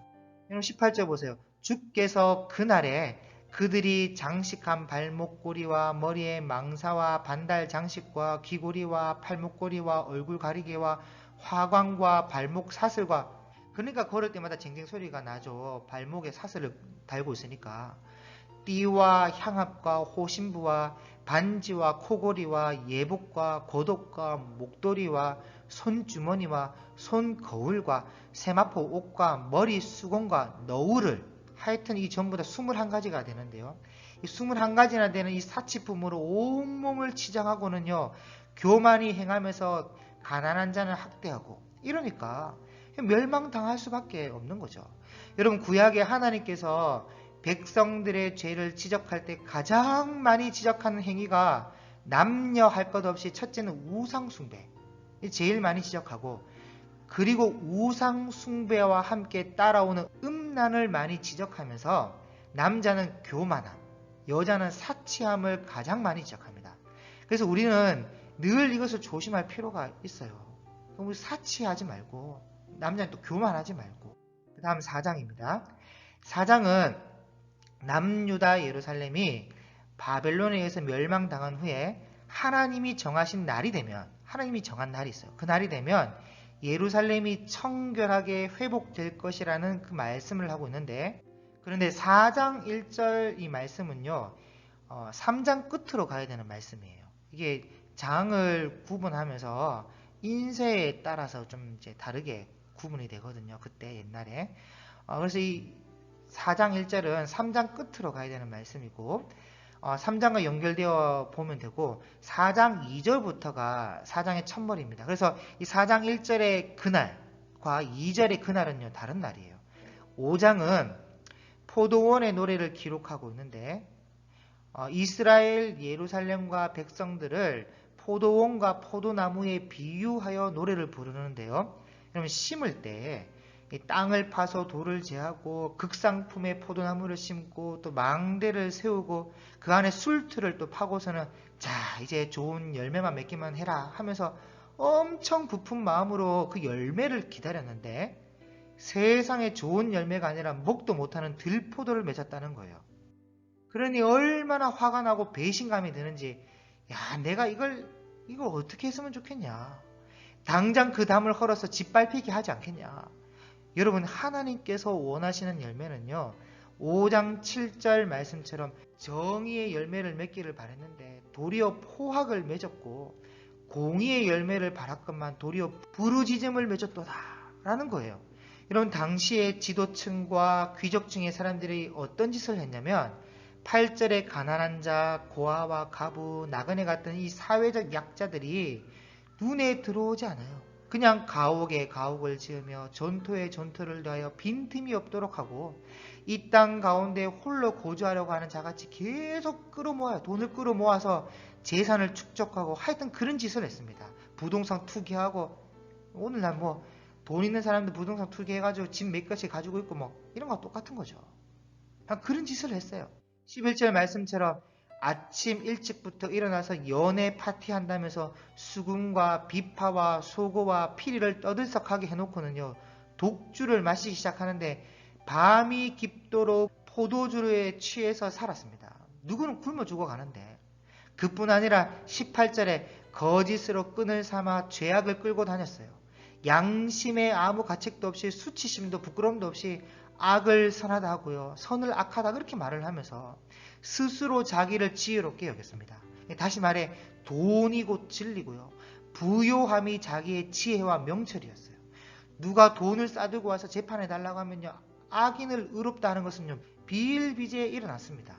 여러분 18절 보세요. 주께서 그날에 그들이 장식한 발목고리와 머리에 망사와 반달 장식과 귀고리와 팔목고리와 얼굴 가리개와 화관과 발목 사슬과 그러니까 걸을 때마다 쟁쟁 소리가 나죠. 발목에 사슬을 달고 있으니까 띠와 향압과 호신부와 반지와 코고리와 예복과 고독과 목도리와 손주머니와 손거울과 세마포 옷과 머리 수건과 너울을 하여튼 이 전부 다 21가지가 되는데요. 이 21가지나 되는 이 사치품으로 온몸을 치장하고는요. 교만이 행하면서 가난한 자는 학대하고 이러니까 멸망당할 수밖에 없는 거죠. 여러분 구약에 하나님께서 백성들의 죄를 지적할 때 가장 많이 지적하는 행위가 남녀 할 것 없이 첫째는 우상숭배 제일 많이 지적하고 그리고 우상숭배와 함께 따라오는 음란을 많이 지적하면서 남자는 교만함, 여자는 사치함을 가장 많이 지적합니다. 그래서 우리는 늘 이것을 조심할 필요가 있어요. 우리 사치하지 말고 남자는 또 교만하지 말고. 그 다음 4장입니다. 4장은 남유다 예루살렘이 바벨론에 의해서 멸망당한 후에 하나님이 정하신 날이 되면 하나님이 정한 날이 있어요. 그 날이 되면 예루살렘이 청결하게 회복될 것이라는 그 말씀을 하고 있는데 그런데 4장 1절 이 말씀은요 3장 끝으로 가야 되는 말씀이에요. 이게 장을 구분하면서 인쇄에 따라서 좀 이제 다르게 구분이 되거든요. 그때 옛날에 그래서 이 4장 1절은 3장 끝으로 가야 되는 말씀이고 3장과 연결되어 보면 되고 4장 2절부터가 4장의 첫머리입니다. 그래서 이 4장 1절의 그날과 2절의 그날은요 다른 날이에요. 5장은 포도원의 노래를 기록하고 있는데 이스라엘 예루살렘과 백성들을 포도원과 포도나무에 비유하여 노래를 부르는데요. 그러면 심을 때 땅을 파서 돌을 제하고 극상품의 포도나무를 심고 또 망대를 세우고 그 안에 술틀을 또 파고서는 자 이제 좋은 열매만 맺기만 해라 하면서 엄청 부푼 마음으로 그 열매를 기다렸는데 세상에 좋은 열매가 아니라 먹도 못하는 들포도를 맺었다는 거예요. 그러니 얼마나 화가 나고 배신감이 드는지 야 내가 이걸 어떻게 했으면 좋겠냐. 당장 그 담을 헐어서 짓밟히게 하지 않겠냐. 여러분 하나님께서 원하시는 열매는요 5장 7절 말씀처럼 정의의 열매를 맺기를 바랬는데 도리어 포악을 맺었고, 공의의 열매를 바랐건만 도리어 부르짖음을 맺었도다 라는 거예요. 여러분, 당시의 지도층과 귀족층의 사람들이 어떤 짓을 했냐면 8절에 가난한 자, 고아와 가부, 나그네 같은 이 사회적 약자들이 눈에 들어오지 않아요. 그냥 가옥에 가옥을 지으며 전토에 전토를 더하여 빈틈이 없도록 하고, 이 땅 가운데 홀로 거주하려고 하는 자같이 계속 끌어모아요. 돈을 끌어모아서 재산을 축적하고 하여튼 그런 짓을 했습니다. 부동산 투기하고, 오늘날 뭐 돈 있는 사람들 부동산 투기해가지고 집 몇 개씩 가지고 있고 뭐 이런 거 똑같은 거죠. 그런 짓을 했어요. 11절 말씀처럼 아침 일찍부터 일어나서 연애 파티한다면서 수금과 비파와 소고와 피리를 떠들썩하게 해놓고는요, 독주를 마시기 시작하는데 밤이 깊도록 포도주에 취해서 살았습니다. 누구는 굶어 죽어가는데, 그뿐 아니라 18절에 거짓으로 끈을 삼아 죄악을 끌고 다녔어요. 양심에 아무 가책도 없이 수치심도 부끄러움도 없이 악을 선하다 하고요, 선을 악하다 그렇게 말을 하면서 스스로 자기를 지혜롭게 여겼습니다. 다시 말해 돈이 곧 진리고요, 부요함이 자기의 지혜와 명철이었어요. 누가 돈을 싸들고 와서 재판해 달라고 하면요, 악인을 의롭다 하는 것은요 비일비재에 일어났습니다.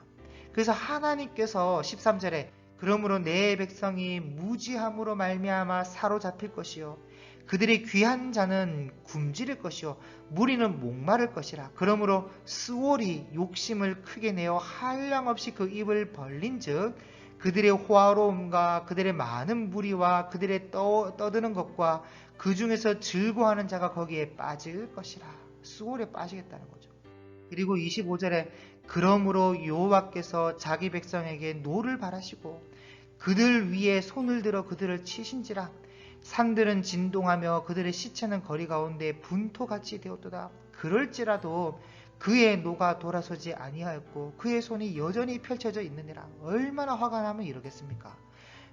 그래서 하나님께서 13절에 그러므로 내 백성이 무지함으로 말미암아 사로잡힐 것이요 그들의 귀한 자는 굶주릴 것이요 무리는 목마를 것이라. 그러므로 스올이 욕심을 크게 내어 한량없이 그 입을 벌린즉 그들의 호화로움과 그들의 많은 무리와 그들의 떠드는 것과 그 중에서 즐거워하는 자가 거기에 빠질 것이라. 스올에 빠지겠다는 거죠. 그리고 25절에 그러므로 여호와께서 자기 백성에게 노를 바라시고 그들 위에 손을 들어 그들을 치신지라. 산들은 진동하며 그들의 시체는 거리 가운데 분토같이 되었도다. 그럴지라도 그의 노가 돌아서지 아니하였고 그의 손이 여전히 펼쳐져 있느니라. 얼마나 화가 나면 이러겠습니까?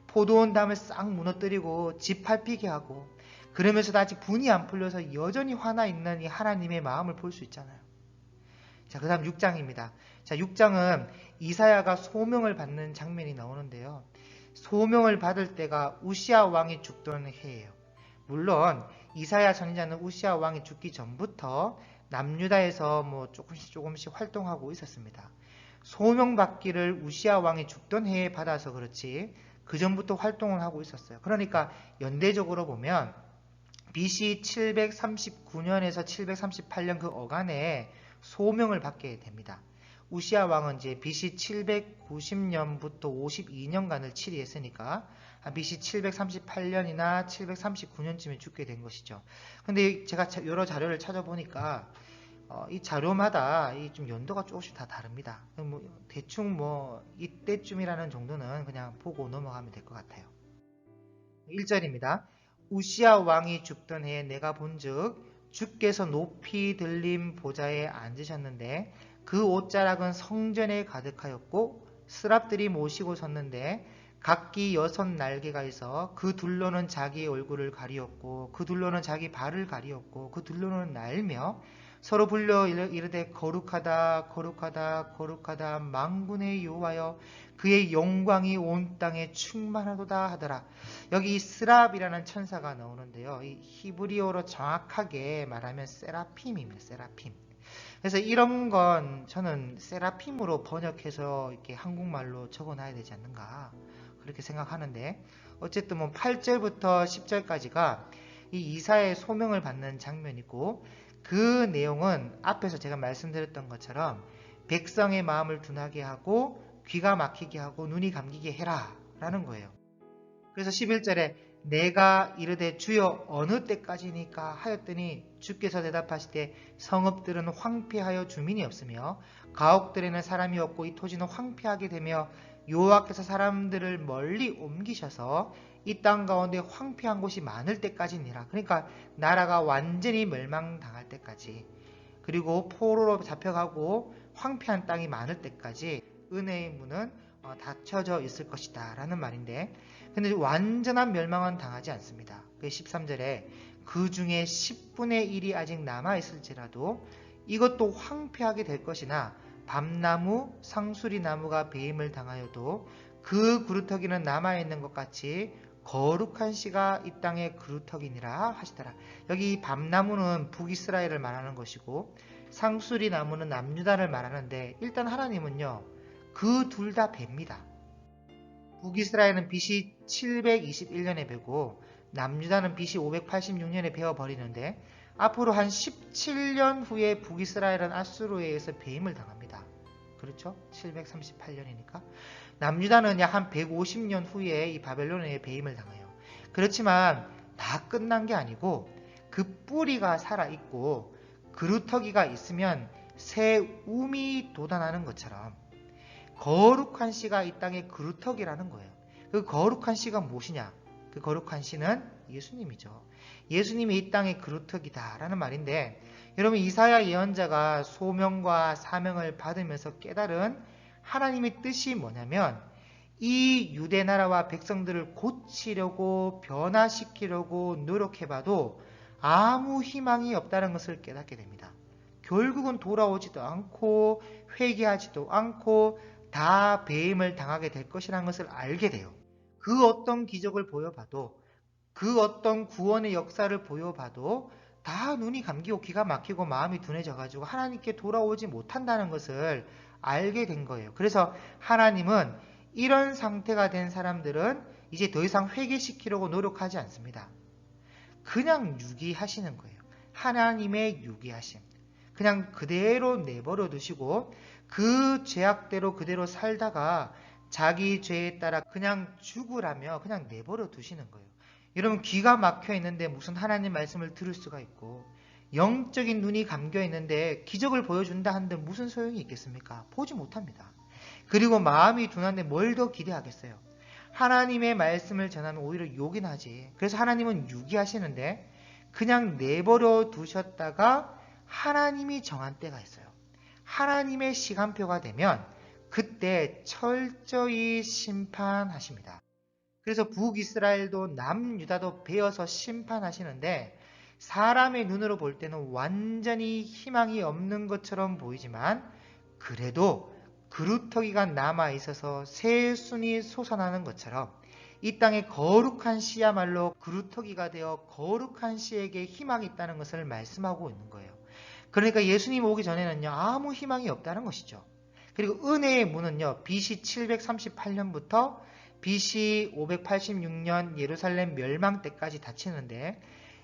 포도원 담을 싹 무너뜨리고 집 밟히게 하고 그러면서도 아직 분이 안 풀려서 여전히 화나 있는 이 하나님의 마음을 볼 수 있잖아요. 자, 그 다음 6장입니다. 자, 6장은 이사야가 소명을 받는 장면이 나오는데요. 소명을 받을 때가 우시아 왕이 죽던 해예요. 물론 이사야 선지자는 우시아 왕이 죽기 전부터 남유다에서 뭐 조금씩 활동하고 있었습니다. 소명 받기를 우시아 왕이 죽던 해에 받아서 그렇지 그 전부터 활동을 하고 있었어요. 그러니까 연대적으로 보면 BC 739년에서 738년 그 어간에 소명을 받게 됩니다. 우시아 왕은 이제 BC 790년부터 52년간을 치리했으니까 BC 738년이나 739년쯤에 죽게 된 것이죠. 근데 제가 여러 자료를 찾아보니까 이 자료마다 좀 연도가 조금씩 다 다릅니다. 대충 이때쯤이라는 정도는 그냥 보고 넘어가면 될 것 같아요. 1절입니다. 우시아 왕이 죽던 해에 내가 본즉 주께서 높이 들린 보좌에 앉으셨는데 그 옷자락은 성전에 가득하였고 스랍들이 모시고 섰는데 각기 6날개가 있어 그 둘로는 자기 얼굴을 가리었고 그 둘로는 자기 발을 가리었고 그 둘로는 날며 서로 불려 이르되 거룩하다 거룩하다 거룩하다 만군의 여호와여 그의 영광이 온 땅에 충만하도다 하더라. 여기 스랍이라는 천사가 나오는데요. 이 히브리어로 정확하게 말하면 세라핌입니다. 세라핌. 그래서 이런 건 저는 세라핌으로 번역해서 이렇게 한국말로 적어놔야 되지 않는가 그렇게 생각하는데, 어쨌든 8절부터 10절까지가 이 이사야의 소명을 받는 장면이고 그 내용은 앞에서 제가 말씀드렸던 것처럼 백성의 마음을 둔하게 하고 귀가 막히게 하고 눈이 감기게 해라 라는 거예요. 그래서 11절에 내가 이르되 주여 어느 때까지니까 하였더니 주께서 대답하시되 성읍들은 황폐하여 주민이 없으며 가옥들에는 사람이 없고 이 토지는 황폐하게 되며 여호와께서 사람들을 멀리 옮기셔서 이 땅 가운데 황폐한 곳이 많을 때까지니라. 그러니까 나라가 완전히 멸망당할 때까지, 그리고 포로로 잡혀가고 황폐한 땅이 많을 때까지 은혜의 문은 닫혀져 있을 것이다 라는 말인데, 근데 완전한 멸망은 당하지 않습니다. 13절에 그 중에 10분의 1이 아직 남아있을지라도 이것도 황폐하게 될 것이나 밤나무, 상수리 나무가 배임을 당하여도 그 그루터기는 남아있는 것 같이 거룩한 씨가 이 땅의 그루터기니라 하시더라. 여기 밤나무는 북이스라엘을 말하는 것이고 상수리 나무는 남유다를 말하는데, 일단 하나님은요 그 둘 다 뱀니다. 북이스라엘은 BC 721년에 베고 남유다는 BC 586년에 베어버리는데, 앞으로 한 17년 후에 북이스라엘은 아수르에 의해서 배임을 당합니다. 그렇죠? 738년이니까. 남유다는 약 한 150년 후에 이 바벨론에 배임을 당해요. 그렇지만 다 끝난 게 아니고 그 뿌리가 살아있고 그루터기가 있으면 새 움이 돋아나는 것처럼 거룩한 씨가 이 땅의 그루터기라는 거예요. 그 거룩한 씨가 무엇이냐? 그 거룩한 씨는 예수님이죠. 예수님이 이 땅의 그루터기다라는 말인데, 여러분 이사야 예언자가 소명과 사명을 받으면서 깨달은 하나님의 뜻이 뭐냐면, 이 유대 나라와 백성들을 고치려고 변화시키려고 노력해봐도 아무 희망이 없다는 것을 깨닫게 됩니다. 결국은 돌아오지도 않고 회개하지도 않고 다 배임을 당하게 될 것이라는 것을 알게 돼요. 그 어떤 기적을 보여봐도, 그 어떤 구원의 역사를 보여봐도 다 눈이 감기고 귀가 막히고 마음이 둔해져가지고 하나님께 돌아오지 못한다는 것을 알게 된 거예요. 그래서 하나님은 이런 상태가 된 사람들은 이제 더 이상 회개시키려고 노력하지 않습니다. 그냥 유기하시는 거예요. 하나님의 유기하심. 그냥 그대로 내버려 두시고 그 죄악대로 그대로 살다가 자기 죄에 따라 그냥 죽으라며 그냥 내버려 두시는 거예요. 여러분 귀가 막혀 있는데 무슨 하나님 말씀을 들을 수가 있고, 영적인 눈이 감겨 있는데 기적을 보여준다 하는데 무슨 소용이 있겠습니까? 보지 못합니다. 그리고 마음이 둔한데 뭘 더 기대하겠어요? 하나님의 말씀을 전하면 오히려 욕이 나지. 그래서 하나님은 유기하시는데 그냥 내버려 두셨다가 하나님이 정한 때가 있어요. 하나님의 시간표가 되면 그때 철저히 심판하십니다. 그래서 북이스라엘도 남유다도 베어서 심판하시는데, 사람의 눈으로 볼 때는 완전히 희망이 없는 것처럼 보이지만 그래도 그루터기가 남아있어서 새순이 솟아나는 것처럼 이 땅의 거룩한 씨야말로 그루터기가 되어 거룩한 씨에게 희망이 있다는 것을 말씀하고 있는 거예요. 그러니까 예수님 오기 전에는요 아무 희망이 없다는 것이죠. 그리고 은혜의 문은요 BC 738년부터 BC 586년 예루살렘 멸망 때까지 닫히는데,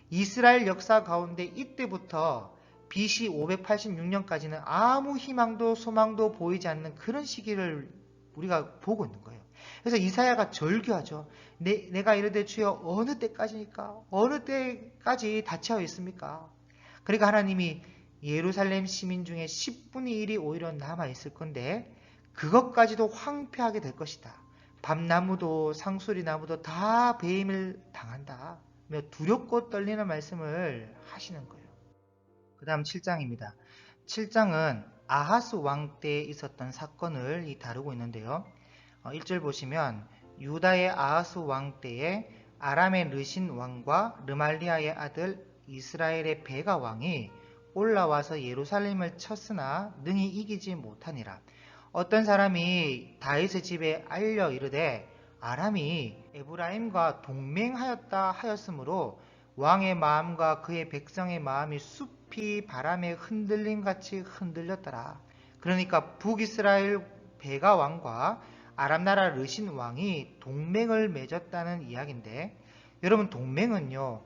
이스라엘 역사 가운데 이때부터 BC 586년까지는 아무 희망도 소망도 보이지 않는 그런 시기를 우리가 보고 있는 거예요. 그래서 이사야가 절규하죠. 내가 이르되 주여 어느 때까지니까? 어느 때까지 닫혀 있습니까? 그러니까 하나님이 예루살렘 시민 중에 10분의 1이 오히려 남아있을 건데 그것까지도 황폐하게 될 것이다. 밤나무도 상수리 나무도 다 배임을 당한다. 두렵고 떨리는 말씀을 하시는 거예요. 그 다음 7장입니다. 7장은 아하스 왕 때에 있었던 사건을 다루고 있는데요. 1절 보시면 유다의 아하스 왕 때에 아람의 르신 왕과 르말리아의 아들 이스라엘의 베가 왕이 올라와서 예루살렘을 쳤으나 능히 이기지 못하니라. 어떤 사람이 다윗의 집에 알려 이르되 아람이 에브라임과 동맹하였다 하였으므로 왕의 마음과 그의 백성의 마음이 숲이 바람에 흔들림같이 흔들렸더라. 그러니까 북이스라엘 베가 왕과 아람나라 르신 왕이 동맹을 맺었다는 이야기인데, 여러분 동맹은요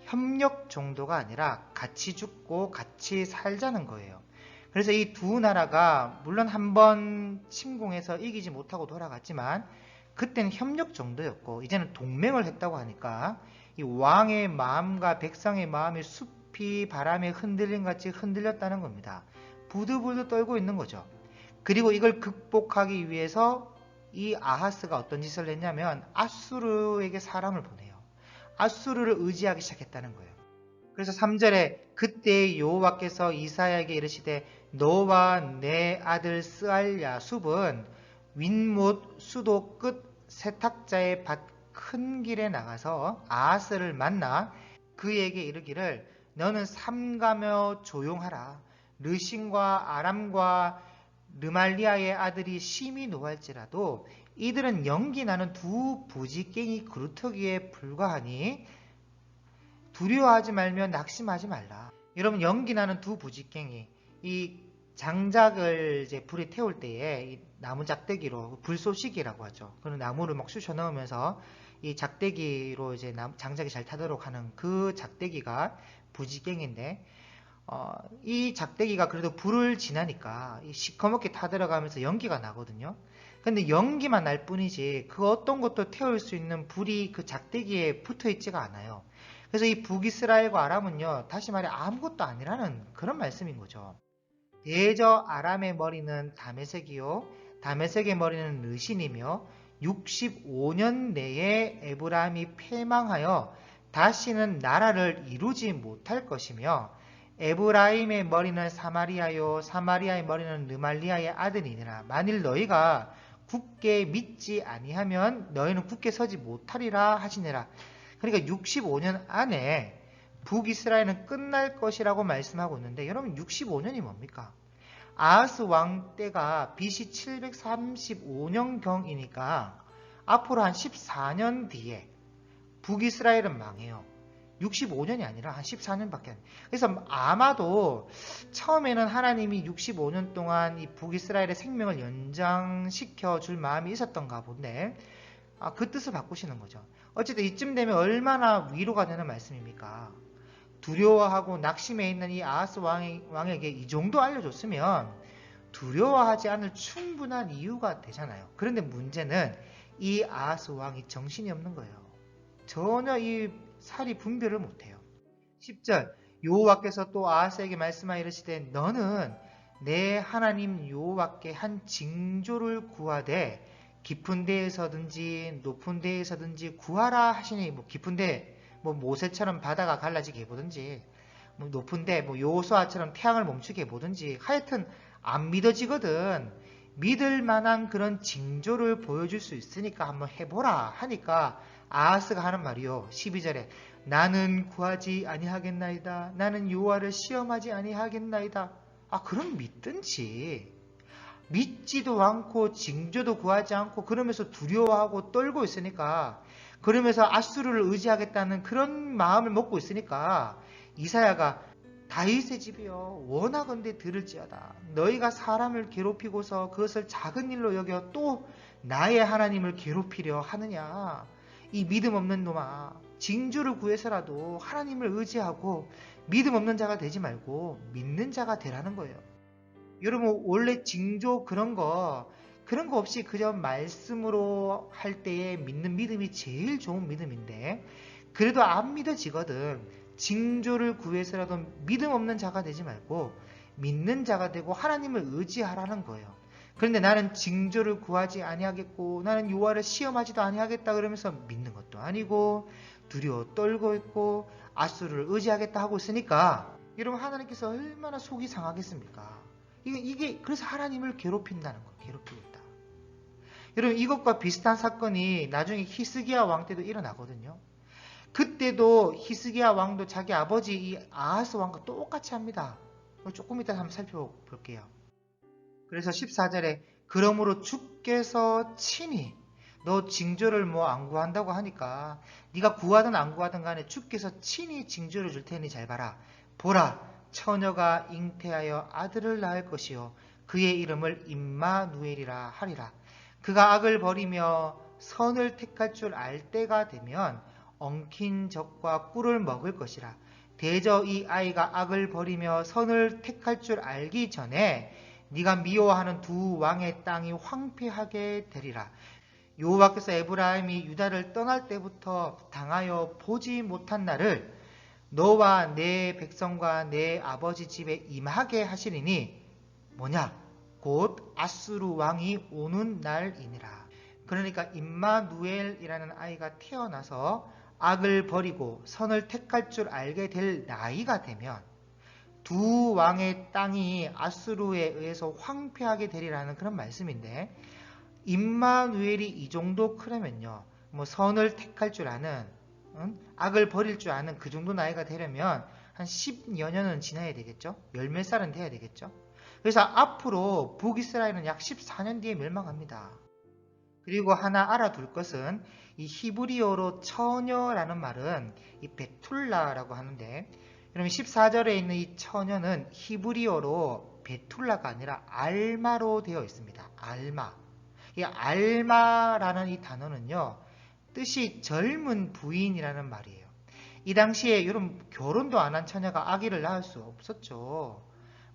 협력 정도가 아니라 같이 죽고 같이 살자는 거예요. 그래서 이 두 나라가 물론 한번 침공해서 이기지 못하고 돌아갔지만 그때는 협력 정도였고 이제는 동맹을 했다고 하니까 이 왕의 마음과 백성의 마음이 숲이 바람에 흔들림같이 흔들렸다는 겁니다. 부들부들 떨고 있는 거죠. 그리고 이걸 극복하기 위해서 이 아하스가 어떤 짓을 했냐면 아수르에게 사람을 보내요. 아수르를 의지하기 시작했다는 거예요. 그래서 3절에 그때 여호와께서 이사야에게 이르시되 너와 내 아들 스알야숲은 윗못 수도 끝 세탁자의 밭 큰 길에 나가서 아하스를 만나 그에게 이르기를 너는 삼가며 조용하라. 르신과 아람과 르말리아의 아들이 심히 노할지라도 이들은 연기 나는 두 부지깽이 그루터기에 불과하니 두려워하지 말며 낙심하지 말라. 여러분, 연기 나는 두 부지깽이, 이 장작을 이제 불에 태울 때에 이 나무 작대기로 불쏘시개라고 하죠. 그런 나무를 막 쑤셔 넣으면서 이 작대기로 이제 장작이 잘 타도록 하는 그 작대기가 부지깽인데, 이 작대기가 그래도 불을 지나니까 시커멓게 타들어가면서 연기가 나거든요. 근데 연기만 날 뿐이지 그 어떤 것도 태울 수 있는 불이 그 작대기에 붙어 있지가 않아요. 그래서 이 북이스라엘과 아람은요, 다시 말해 아무것도 아니라는 그런 말씀인 거죠. 대저 아람의 머리는 다메섹이요, 다메섹의 머리는 르신이며 65년 내에 에브라임이 패망하여 다시는 나라를 이루지 못할 것이며 에브라임의 머리는 사마리아요, 사마리아의 머리는 르말리아의 아들이니라. 만일 너희가 굳게 믿지 아니하면 너희는 굳게 서지 못하리라 하시니라. 그러니까 65년 안에 북이스라엘은 끝날 것이라고 말씀하고 있는데, 여러분 65년이 뭡니까? 아하스 왕 때가 BC 735년경이니까 앞으로 한 14년 뒤에 북이스라엘은 망해요. 65년이 아니라 한 14년밖에 안 돼요. 그래서 아마도 처음에는 하나님이 65년 동안 이 북이스라엘의 생명을 연장시켜 줄 마음이 있었던가 본데, 그 뜻을 바꾸시는 거죠. 어쨌든 이쯤 되면 얼마나 위로가 되는 말씀입니까? 두려워하고 낙심해 있는 이 아하스 왕에게 이 정도 알려줬으면 두려워하지 않을 충분한 이유가 되잖아요. 그런데 문제는 이 아하스 왕이 정신이 없는 거예요. 전혀 이 살이 분별을 못해요. 10절, 여호와께서 또 아하스에게 말씀하여 이르시되 너는 내 하나님 여호와께 한 징조를 구하되 깊은 데에서든지 높은 데에서든지 구하라 하시니, 뭐 깊은 데 뭐 모세처럼 바다가 갈라지게 해보든지, 뭐 높은 데 뭐 여호수아처럼 태양을 멈추게 해보든지, 하여튼 안 믿어지거든. 믿을 만한 그런 징조를 보여줄 수 있으니까 한번 해보라 하니까 아하스가 하는 말이요, 12절에 나는 구하지 아니하겠나이다, 나는 여호와를 시험하지 아니하겠나이다. 그럼 믿든지. 믿지도 않고 징조도 구하지 않고 그러면서 두려워하고 떨고 있으니까, 그러면서 아수르를 의지하겠다는 그런 마음을 먹고 있으니까 이사야가 다윗의 집이여 원하건대 들을지어다. 너희가 사람을 괴롭히고서 그것을 작은 일로 여겨 또 나의 하나님을 괴롭히려 하느냐. 이 믿음 없는 놈아, 징조를 구해서라도 하나님을 의지하고 믿음 없는 자가 되지 말고 믿는 자가 되라는 거예요. 여러분, 원래 징조 그런 거 없이 그저 말씀으로 할 때에 믿는 믿음이 제일 좋은 믿음인데, 그래도 안 믿어지거든. 징조를 구해서라도 믿음 없는 자가 되지 말고 믿는 자가 되고 하나님을 의지하라는 거예요. 그런데 나는 징조를 구하지 아니하겠고 나는 여호와를 시험하지도 아니하겠다 그러면서 믿는 것도 아니고 두려워 떨고 있고 아수르를 의지하겠다 하고 있으니까, 여러분 하나님께서 얼마나 속이 상하겠습니까? 이게 그래서 하나님을 괴롭힌다는 거예요. 괴롭히고 있다. 여러분, 이것과 비슷한 사건이 나중에 히스기야 왕 때도 일어나거든요. 그때도 히스기야 왕도 자기 아버지 이 아하스 왕과 똑같이 합니다. 조금 이따 한번 살펴볼게요. 그래서 14절에 그러므로 주께서 친히, 너 징조를 뭐 안 구한다고 하니까 네가 구하든 안 구하든 간에 주께서 친히 징조를 줄 테니 잘 봐라. 보라, 처녀가 잉태하여 아들을 낳을 것이요 그의 이름을 임마누엘이라 하리라. 그가 악을 버리며 선을 택할 줄 알 때가 되면 엉킨 젖과 꿀을 먹을 것이라. 대저 이 아이가 악을 버리며 선을 택할 줄 알기 전에 네가 미워하는 두 왕의 땅이 황폐하게 되리라. 여호와께서 에브라임이 유다를 떠날 때부터 당하여 보지 못한 날을 너와 내 백성과 내 아버지 집에 임하게 하시리니 뭐냐? 곧 아수르 왕이 오는 날이니라. 그러니까 임마누엘이라는 아이가 태어나서 악을 버리고 선을 택할 줄 알게 될 나이가 되면 두 왕의 땅이 아수르에 의해서 황폐하게 되리라는 그런 말씀인데, 임마누엘이 이 정도 크려면요, 뭐 선을 택할 줄 아는, 악을 버릴 줄 아는 그 정도 나이가 되려면 한 10여 년은 지나야 되겠죠? 열 몇 살은 돼야 되겠죠? 그래서 앞으로 북이스라엘은 약 14년 뒤에 멸망합니다. 그리고 하나 알아둘 것은 이 히브리어로 처녀라는 말은 이 베툴라라고 하는데, 그러면 14절에 있는 이 처녀는 히브리어로 베툴라가 아니라 알마로 되어 있습니다. 알마. 이 알마라는 이 단어는요, 뜻이 젊은 부인이라는 말이에요. 이 당시에 여러분 결혼도 안 한 처녀가 아기를 낳을 수 없었죠.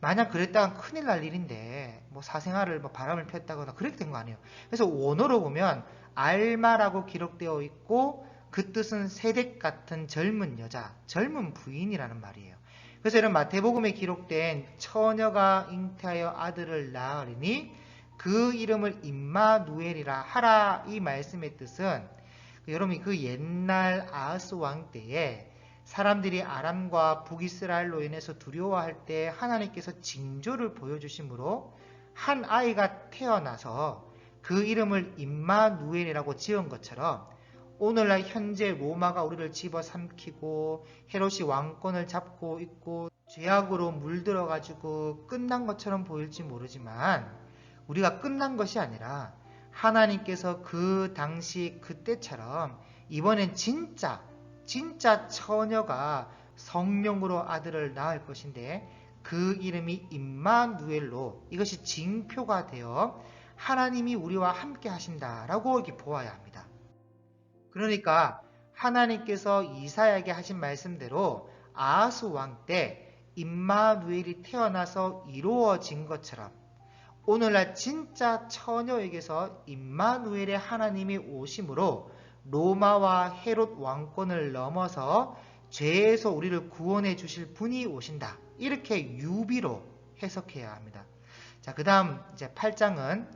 만약 그랬다간 큰일 날 일인데 뭐 사생활을 뭐 바람을 폈다거나 그렇게 된 거 아니에요. 그래서 원어로 보면 알마라고 기록되어 있고 그 뜻은 세댁 같은 젊은 여자, 젊은 부인이라는 말이에요. 그래서 이런 마태복음에 기록된 처녀가 잉태하여 아들을 낳으리니 그 이름을 임마누엘이라 하라, 이 말씀의 뜻은 여러분이 그 옛날 아하스 왕 때에 사람들이 아람과 북이스라엘로 인해서 두려워할 때 하나님께서 징조를 보여주심으로 한 아이가 태어나서 그 이름을 임마누엘이라고 지은 것처럼 오늘날 현재 로마가 우리를 집어삼키고 헤롯이 왕권을 잡고 있고 죄악으로 물들어가지고 끝난 것처럼 보일지 모르지만 우리가 끝난 것이 아니라 하나님께서 그 당시 그때처럼 이번엔 진짜 처녀가 성령으로 아들을 낳을 것인데 그 이름이 임마누엘로, 이것이 징표가 되어 하나님이 우리와 함께 하신다라고 이렇게 보아야 합니다. 그러니까 하나님께서 이사야에게 하신 말씀대로 아하스 왕 때 임마누엘이 태어나서 이루어진 것처럼 오늘날 진짜 처녀에게서 임마누엘의 하나님이 오심으로 로마와 헤롯 왕권을 넘어서 죄에서 우리를 구원해 주실 분이 오신다. 이렇게 유비로 해석해야 합니다. 자, 그 다음 이제 8장은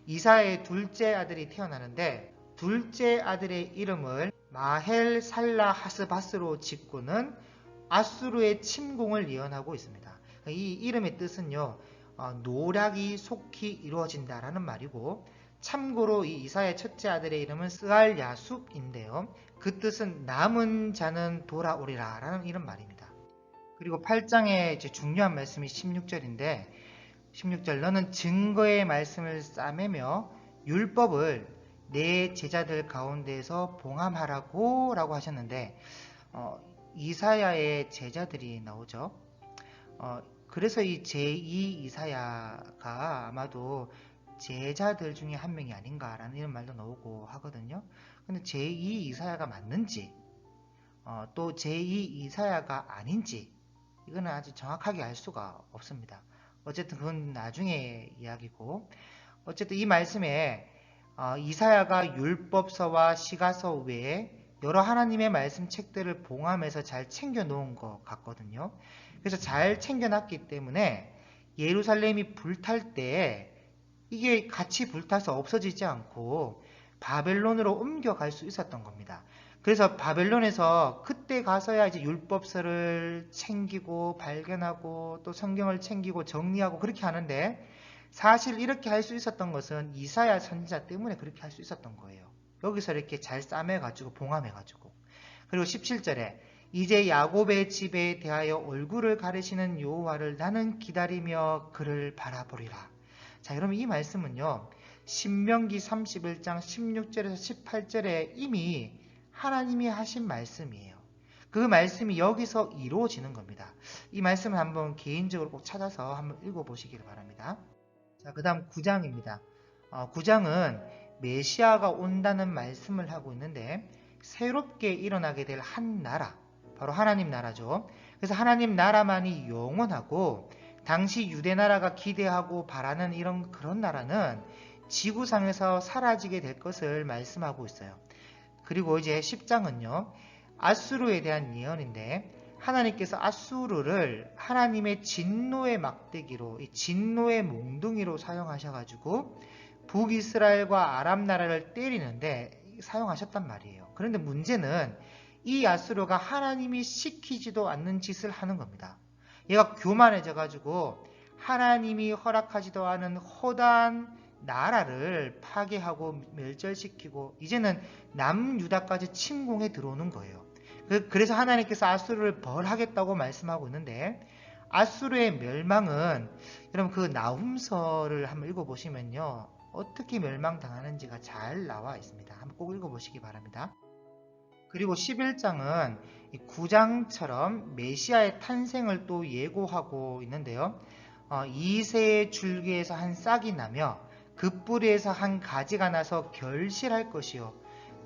이사야의 둘째 아들이 태어나는데 둘째 아들의 이름을 마헬 살라 하스바스로 짓고는 아수르의 침공을 예언하고 있습니다. 이 이름의 뜻은요, 노략이 속히 이루어진다라는 말이고, 참고로 이 이사야의 첫째 아들의 이름은 스알야숲인데요. 그 뜻은 남은 자는 돌아오리라 라는 이런 말입니다. 그리고 8장의 이제 중요한 말씀이 16절인데 16절, 너는 증거의 말씀을 싸매며 율법을 내 제자들 가운데에서 봉함하라고 라고 하셨는데 이사야의 제자들이 나오죠. 그래서 이 제2 이사야가 아마도 제자들 중에 한 명이 아닌가라는 이런 말도 나오고 하거든요. 근데 제2 이사야가 맞는지 또 제2 이사야가 아닌지 이거는 아직 정확하게 알 수가 없습니다. 어쨌든 그건 나중에 이야기고, 어쨌든 이 말씀에 이사야가 율법서와 시가서 외에 여러 하나님의 말씀 책들을 봉함해서 잘 챙겨 놓은 것 같거든요. 그래서 잘 챙겨놨기 때문에 예루살렘이 불탈 때 이게 같이 불타서 없어지지 않고 바벨론으로 옮겨갈 수 있었던 겁니다. 그래서 바벨론에서 그때 가서야 이제 율법서를 챙기고 발견하고 또 성경을 챙기고 정리하고 그렇게 하는데, 사실 이렇게 할 수 있었던 것은 이사야 선지자 때문에 그렇게 할 수 있었던 거예요. 여기서 이렇게 잘 싸매가지고 봉함해가지고. 그리고 17절에 이제 야곱의 집에 대하여 얼굴을 가리시는 여호와를 나는 기다리며 그를 바라보리라. 자, 여러분 이 말씀은요, 신명기 31장 16절에서 18절에 이미 하나님이 하신 말씀이에요. 그 말씀이 여기서 이루어지는 겁니다. 이 말씀을 한번 개인적으로 꼭 찾아서 한번 읽어보시길 바랍니다. 자, 그 다음 9장입니다. 9장은 메시아가 온다는 말씀을 하고 있는데 새롭게 일어나게 될 한 나라, 바로 하나님 나라죠. 그래서 하나님 나라만이 영원하고 당시 유대 나라가 기대하고 바라는 그런 나라는 지구상에서 사라지게 될 것을 말씀하고 있어요. 그리고 이제 10장은요, 아수르에 대한 예언인데 하나님께서 아수르를 하나님의 진노의 막대기로, 진노의 몽둥이로 사용하셔가지고 북이스라엘과 아람 나라를 때리는데 사용하셨단 말이에요. 그런데 문제는 이 아수르가 하나님이 시키지도 않는 짓을 하는 겁니다. 얘가 교만해져가지고 하나님이 허락하지도 않은 허다한 나라를 파괴하고 멸절시키고 이제는 남유다까지 침공해 들어오는 거예요. 그래서 하나님께서 아수르를 벌하겠다고 말씀하고 있는데 아수르의 멸망은 여러분 그 나훔서를 한번 읽어보시면요. 어떻게 멸망당하는지가 잘 나와 있습니다. 한번 꼭 읽어보시기 바랍니다. 그리고 11장은 9장처럼 메시아의 탄생을 또 예고하고 있는데요. 이새의 줄기에서 한 싹이 나며 그 뿌리에서 한 가지가 나서 결실할 것이요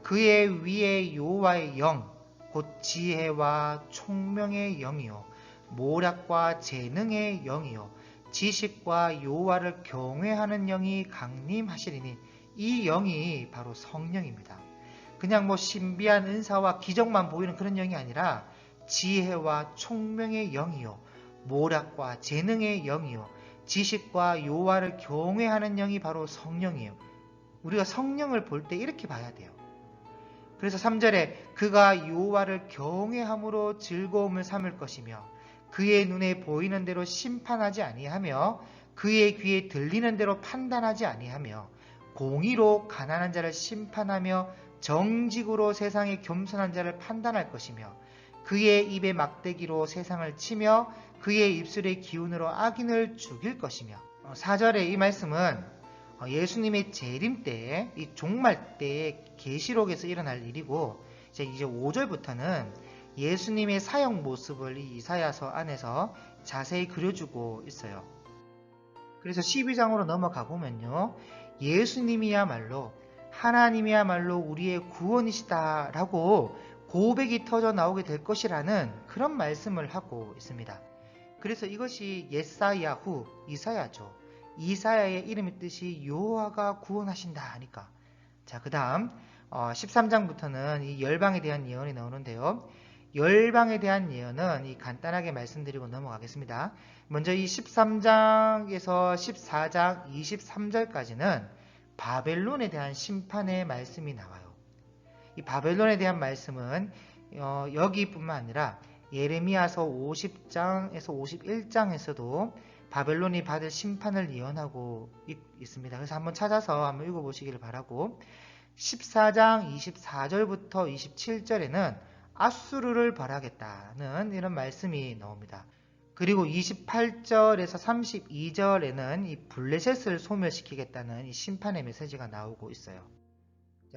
그의 위에 여호와의 영 곧 지혜와 총명의 영이요 모략과 재능의 영이요 지식과 여호와를 경외하는 영이 강림하시리니 이 영이 바로 성령입니다. 그냥 뭐 신비한 은사와 기적만 보이는 그런 영이 아니라 지혜와 총명의 영이요 모략과 재능의 영이요 지식과 여호와를 경외하는 영이 바로 성령이에요. 우리가 성령을 볼 때 이렇게 봐야 돼요. 그래서 3절에 그가 여호와를 경외함으로 즐거움을 삼을 것이며 그의 눈에 보이는 대로 심판하지 아니하며 그의 귀에 들리는 대로 판단하지 아니하며 공의로 가난한 자를 심판하며 정직으로 세상의 겸손한 자를 판단할 것이며 그의 입에 막대기로 세상을 치며 그의 입술의 기운으로 악인을 죽일 것이며 4절의 이 말씀은 예수님의 재림 때에 이 종말 때의 계시록에서 일어날 일이고 이제 5절부터는 예수님의 사역 모습을 이 이사야서 안에서 자세히 그려주고 있어요. 그래서 12장으로 넘어가 보면요. 예수님이야말로 하나님이야말로 우리의 구원이시다라고 고백이 터져 나오게 될 것이라는 그런 말씀을 하고 있습니다. 그래서 이것이 예사야후 이사야죠. 이사야의 이름의 뜻이 여호와가 구원하신다 하니까. 자, 그 다음 13장부터는 이 열방에 대한 예언이 나오는데요. 열방에 대한 예언은 간단하게 말씀드리고 넘어가겠습니다. 먼저 이 13장에서 14장 23절까지는 바벨론에 대한 심판의 말씀이 나와요. 이 바벨론에 대한 말씀은 여기뿐만 아니라 예레미야서 50장에서 51장에서도 바벨론이 받을 심판을 예언하고 있습니다. 그래서 한번 찾아서 한번 읽어보시기를 바라고 14장 24절부터 27절에는 아수르를 벌하겠다는 이런 말씀이 나옵니다. 그리고 28절에서 32절에는 이 블레셋을 소멸시키겠다는 이 심판의 메시지가 나오고 있어요.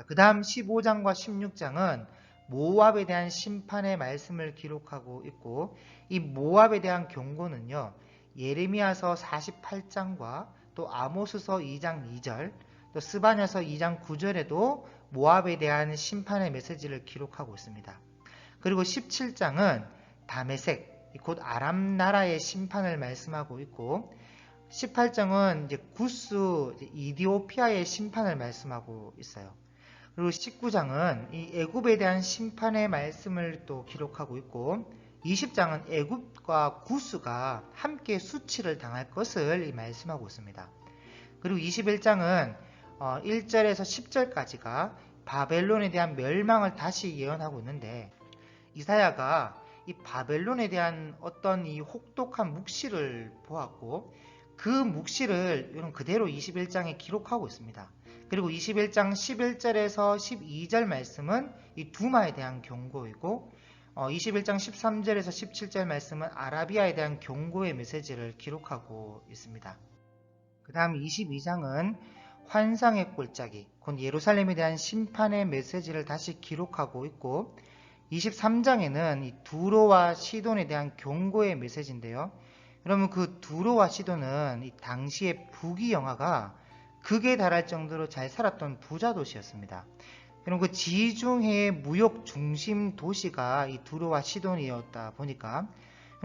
그 다음 15장과 16장은 모압에 대한 심판의 말씀을 기록하고 있고 이 모압에 대한 경고는요. 예레미야서 48장과 또 아모스서 2장 2절 또 스바냐서 2장 9절에도 모압에 대한 심판의 메시지를 기록하고 있습니다. 그리고 17장은 다메섹 곧 아람 나라의 심판을 말씀하고 있고 18장은 이제 구스 이디오피아의 심판을 말씀하고 있어요. 그리고 19장은 이 애굽에 대한 심판의 말씀을 또 기록하고 있고 20장은 애굽과 구스가 함께 수치를 당할 것을 말씀하고 있습니다. 그리고 21장은 1절에서 10절까지가 바벨론에 대한 멸망을 다시 예언하고 있는데 이사야가 이 바벨론에 대한 어떤 이 혹독한 묵시를 보았고 그 묵시를 그대로 21장에 기록하고 있습니다. 그리고 21장 11절에서 12절 말씀은 이 두마에 대한 경고이고 21장 13절에서 17절 말씀은 아라비아에 대한 경고의 메시지를 기록하고 있습니다. 그 다음 22장은 환상의 골짜기, 곧 예루살렘에 대한 심판의 메시지를 다시 기록하고 있고 23장에는 이 두로와 시돈에 대한 경고의 메시지인데요. 여러분 그 두로와 시돈은 이 당시의 북이 영화가 극에 달할 정도로 잘 살았던 부자 도시였습니다. 그리고 그 지중해의 무역 중심 도시가 이 두로와 시돈이었다 보니까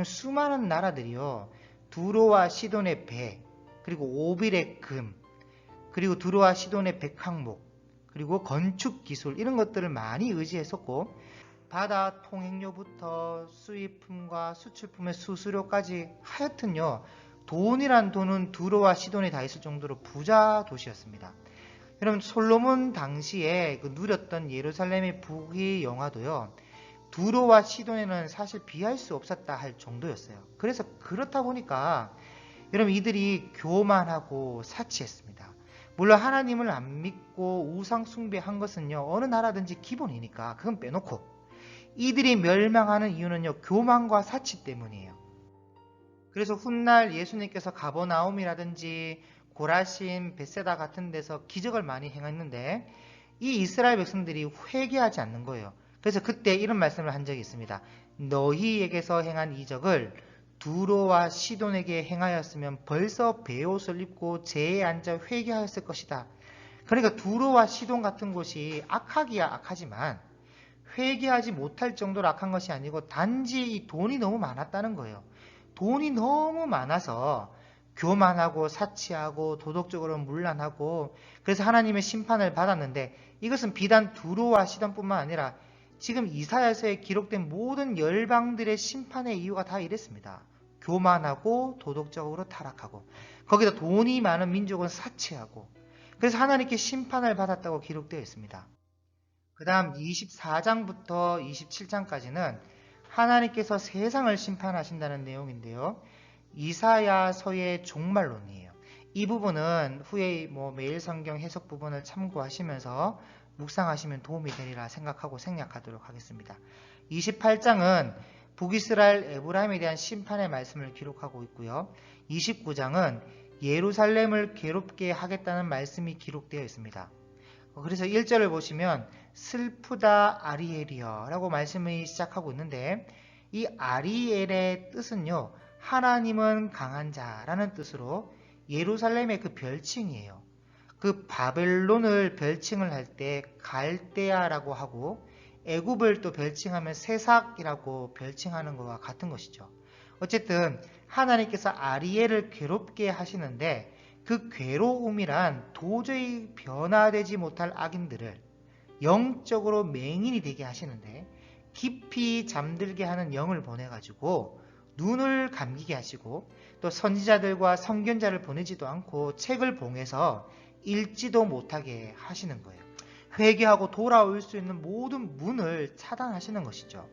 수많은 나라들이요 두로와 시돈의 배 그리고 오빌의 금 그리고 두로와 시돈의 백항목 그리고 건축 기술 이런 것들을 많이 의지했었고 바다 통행료부터 수입품과 수출품의 수수료까지 하여튼요 돈이란 돈은 두로와 시돈에 다 있을 정도로 부자 도시였습니다. 여러분 솔로몬 당시에 누렸던 예루살렘의 북의 영화도요 두로와 시돈에는 사실 비할 수 없었다 할 정도였어요. 그래서 그렇다 보니까 여러분 이들이 교만하고 사치했습니다. 물론 하나님을 안 믿고 우상 숭배한 것은요 어느 나라든지 기본이니까 그건 빼놓고 이들이 멸망하는 이유는요 교만과 사치 때문이에요. 그래서 훗날 예수님께서 가버나움이라든지 고라신, 벳세다 같은 데서 기적을 많이 행했는데 이 이스라엘 백성들이 회개하지 않는 거예요. 그래서 그때 이런 말씀을 한 적이 있습니다. 너희에게서 행한 이적을 두로와 시돈에게 행하였으면 벌써 베옷을 입고 제에 앉아 회개하였을 것이다. 그러니까 두로와 시돈 같은 곳이 악하기야 악하지만 회개하지 못할 정도로 악한 것이 아니고 단지 이 돈이 너무 많았다는 거예요. 돈이 너무 많아서 교만하고 사치하고 도덕적으로 문란하고 그래서 하나님의 심판을 받았는데 이것은 비단 두로와 시돈뿐만 아니라 지금 이사야서에 기록된 모든 열방들의 심판의 이유가 다 이랬습니다. 교만하고 도덕적으로 타락하고 거기다 돈이 많은 민족은 사치하고 그래서 하나님께 심판을 받았다고 기록되어 있습니다. 그 다음 24장부터 27장까지는 하나님께서 세상을 심판하신다는 내용인데요. 이사야서의 종말론이에요. 이 부분은 후에 매일 성경 해석 부분을 참고하시면서 묵상하시면 도움이 되리라 생각하고 생략하도록 하겠습니다. 28장은 북이스라엘 에브라임에 대한 심판의 말씀을 기록하고 있고요. 29장은 예루살렘을 괴롭게 하겠다는 말씀이 기록되어 있습니다. 그래서 1절을 보시면 슬프다 아리엘이여 라고 말씀이 시작하고 있는데 이 아리엘의 뜻은요. 하나님은 강한 자라는 뜻으로 예루살렘의 그 별칭이에요. 그 바벨론을 별칭을 할 때 갈대아라고 하고 애굽을 또 별칭하면 세삭이라고 별칭하는 것과 같은 것이죠. 어쨌든 하나님께서 아리엘을 괴롭게 하시는데 그 괴로움이란 도저히 변화되지 못할 악인들을 영적으로 맹인이 되게 하시는데 깊이 잠들게 하는 영을 보내가지고 눈을 감기게 하시고 또 선지자들과 선견자를 보내지도 않고 책을 봉해서 읽지도 못하게 하시는 거예요. 회개하고 돌아올 수 있는 모든 문을 차단하시는 것이죠.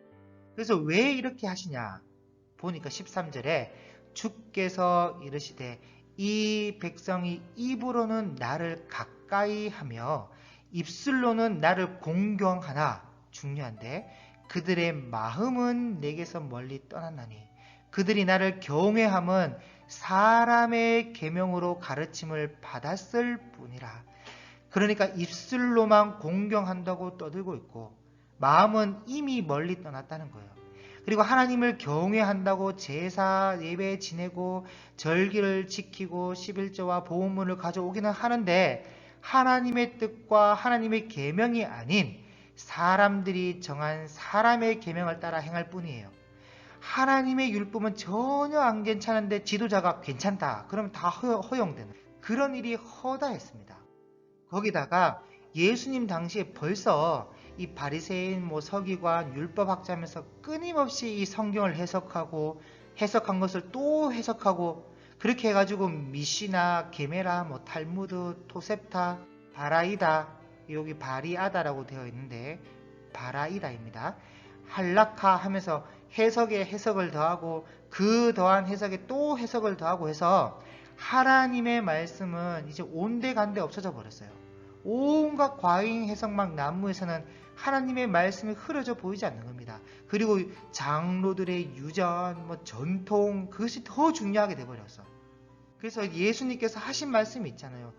그래서 왜 이렇게 하시냐 보니까 13절에 주께서 이르시되 이 백성이 입으로는 나를 가까이 하며 입술로는 나를 공경하나 중요한데 그들의 마음은 내게서 멀리 떠났나니 그들이 나를 경외함은 사람의 계명으로 가르침을 받았을 뿐이라. 그러니까 입술로만 공경한다고 떠들고 있고 마음은 이미 멀리 떠났다는 거예요. 그리고 하나님을 경외한다고 제사 예배 지내고 절기를 지키고 11조와 보훈문을 가져오기는 하는데 하나님의 뜻과 하나님의 계명이 아닌 사람들이 정한 사람의 계명을 따라 행할 뿐이에요. 하나님의 율법은 전혀 안 괜찮은데 지도자가 괜찮다. 그러면 다 허용되는 그런 일이 허다했습니다. 거기다가 예수님 당시에 벌써 이 바리새인 서기관 율법학자면서 끊임없이 이 성경을 해석한 것을 또 해석하고 그렇게 해가지고 미시나 게메라 탈무드 토셉타 바라이다 여기 바리아다라고 되어 있는데 바라이다입니다. 할라카 하면서 해석에 해석을 더하고 그 더한 해석에 또 해석을 더하고 해서 하나님의 말씀은 이제 온데간데 없어져 버렸어요. 온갖 과잉 해석막 난무에서는 하나님의 말씀이 흐려져 보이지 않는 겁니다. 그리고 장로들의 유전, 전통 그것이 더 중요하게 돼버렸어. 그래서 예수님께서 하신 말씀이 있잖아요.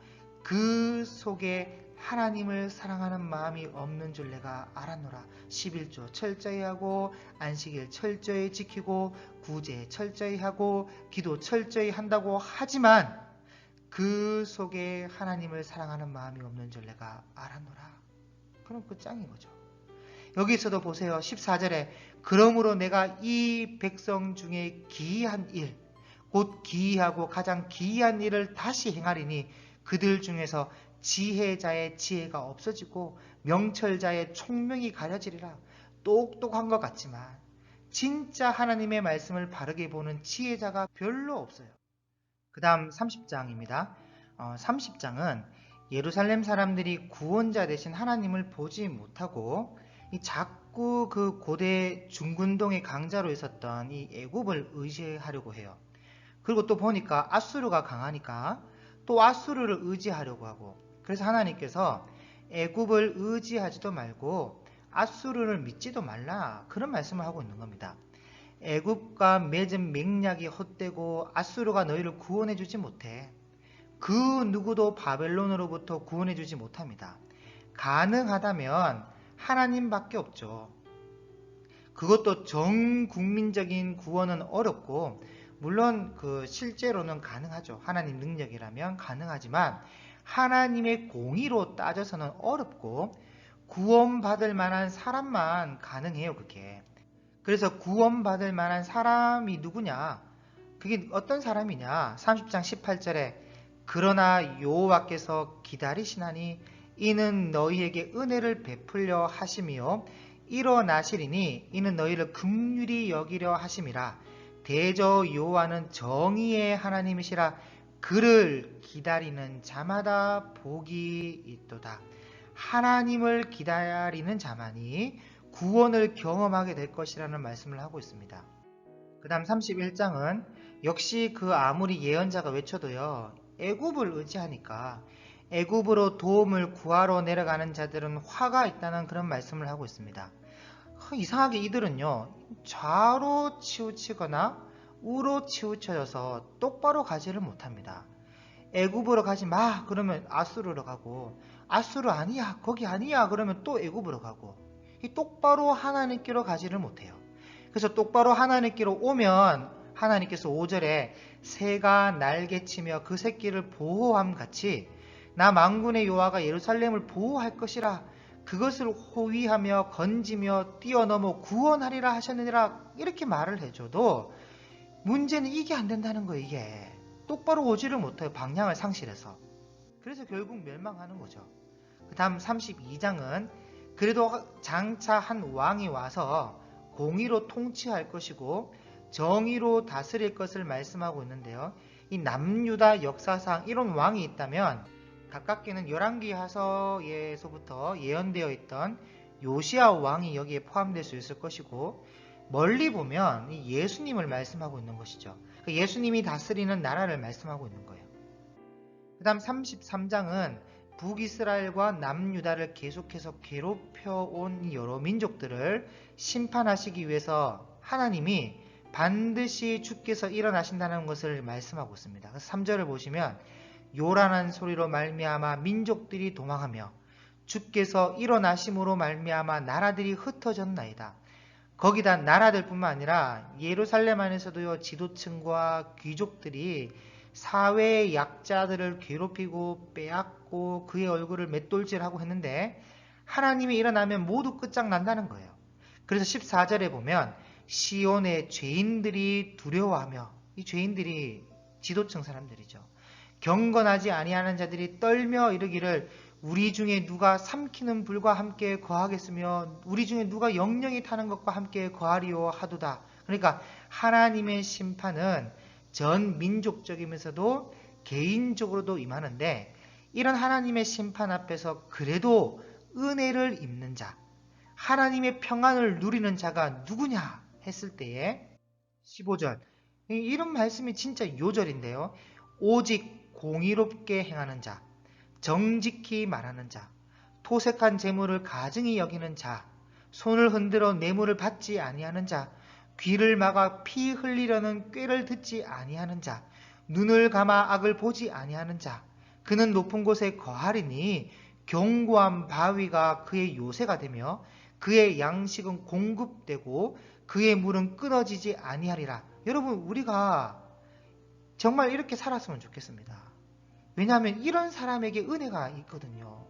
그 속에 하나님을 사랑하는 마음이 없는 줄 내가 알았노라. 11조 철저히 하고 안식일 철저히 지키고 구제 철저히 하고 기도 철저히 한다고 하지만 그 속에 하나님을 사랑하는 마음이 없는 줄 내가 알았노라. 그럼 짱인 거죠. 여기서도 보세요. 14절에 그러므로 내가 이 백성 중에 기이한 일 곧 기이하고 가장 기이한 일을 다시 행하리니 그들 중에서 지혜자의 지혜가 없어지고 명철자의 총명이 가려지리라. 똑똑한 것 같지만 진짜 하나님의 말씀을 바르게 보는 지혜자가 별로 없어요. 그 다음 30장입니다. 30장은 예루살렘 사람들이 구원자 되신 하나님을 보지 못하고 자꾸 그 고대 중근동의 강자로 있었던 이 애굽을 의지하려고 해요. 그리고 또 보니까 아수르가 강하니까 또 아수르를 의지하려고 하고 그래서 하나님께서 애굽을 의지하지도 말고 아수르를 믿지도 말라 그런 말씀을 하고 있는 겁니다. 애굽과 맺은 맹약이 헛되고 아수르가 너희를 구원해주지 못해. 그 누구도 바벨론으로부터 구원해주지 못합니다. 가능하다면 하나님밖에 없죠. 그것도 전 국민적인 구원은 어렵고, 물론 실제로는 가능하죠. 하나님 능력이라면 가능하지만 하나님의 공의로 따져서는 어렵고, 구원받을 만한 사람만 가능해요, 그게. 그래서 구원받을 만한 사람이 누구냐? 그게 어떤 사람이냐? 30장 18절에 그러나 여호와께서 기다리시나니 이는 너희에게 은혜를 베풀려 하심이요 일어나시리니 이는 너희를 긍휼히 여기려 하심이라. 대저 여호와는 정의의 하나님이시라. 그를 기다리는 자마다 복이 있도다. 하나님을 기다리는 자만이 구원을 경험하게 될 것이라는 말씀을 하고 있습니다. 그 다음 31장은 역시 아무리 예언자가 외쳐도요, 애굽을 의지하니까 애굽으로 도움을 구하러 내려가는 자들은 화가 있다는 그런 말씀을 하고 있습니다. 이상하게 이들은요, 좌로 치우치거나 우로 치우쳐져서 똑바로 가지를 못합니다. 애굽으로 가지 마 그러면 아수르로 가고, 아수르 아니야 거기 아니야 그러면 또 애굽으로 가고, 똑바로 하나님께로 가지를 못해요. 그래서 똑바로 하나님께로 오면 하나님께서 5절에 새가 날개치며 그 새끼를 보호함 같이 나 만군의 여호와가 예루살렘을 보호할 것이라. 그것을 호위하며 건지며 뛰어넘어 구원하리라 하셨느니라. 이렇게 말을 해줘도 문제는 이게 안 된다는 거예요. 이게 똑바로 오지를 못해요. 방향을 상실해서. 그래서 결국 멸망하는 거죠. 그 다음 32장은 그래도 장차 한 왕이 와서 공의로 통치할 것이고 정의로 다스릴 것을 말씀하고 있는데요. 이 남유다 역사상 이런 왕이 있다면 가깝게는 열왕기하서에서부터 예언되어 있던 요시야 왕이 여기에 포함될 수 있을 것이고, 멀리 보면 예수님을 말씀하고 있는 것이죠. 예수님이 다스리는 나라를 말씀하고 있는 거예요. 그 다음 33장은 북이스라엘과 남유다를 계속해서 괴롭혀온 여러 민족들을 심판하시기 위해서 하나님이 반드시 주께서 일어나신다는 것을 말씀하고 있습니다. 3절을 보시면 요란한 소리로 말미암아 민족들이 도망하며 주께서 일어나심으로 말미암아 나라들이 흩어졌나이다. 거기다 나라들뿐만 아니라 예루살렘 안에서도요, 지도층과 귀족들이 사회의 약자들을 괴롭히고 빼앗고 그의 얼굴을 맷돌질하고 했는데 하나님이 일어나면 모두 끝장난다는 거예요. 그래서 14절에 보면 시온의 죄인들이 두려워하며, 이 죄인들이 지도층 사람들이죠. 경건하지 아니하는 자들이 떨며 이르기를 우리 중에 누가 삼키는 불과 함께 거하겠으며 우리 중에 누가 영영이 타는 것과 함께 거하리요 하도다. 그러니까 하나님의 심판은 전 민족적이면서도 개인적으로도 임하는데, 이런 하나님의 심판 앞에서 그래도 은혜를 입는 자, 하나님의 평안을 누리는 자가 누구냐 했을 때에 15절, 이런 말씀이 진짜 요절인데요. 오직 공의롭게 행하는 자, 정직히 말하는 자, 토색한 재물을 가증히 여기는 자, 손을 흔들어 뇌물을 받지 아니하는 자, 귀를 막아 피 흘리려는 꾀를 듣지 아니하는 자, 눈을 감아 악을 보지 아니하는 자, 그는 높은 곳에 거하리니 견고한 바위가 그의 요새가 되며 그의 양식은 공급되고 그의 물은 끊어지지 아니하리라. 여러분, 우리가 정말 이렇게 살았으면 좋겠습니다. 왜냐하면 이런 사람에게 은혜가 있거든요.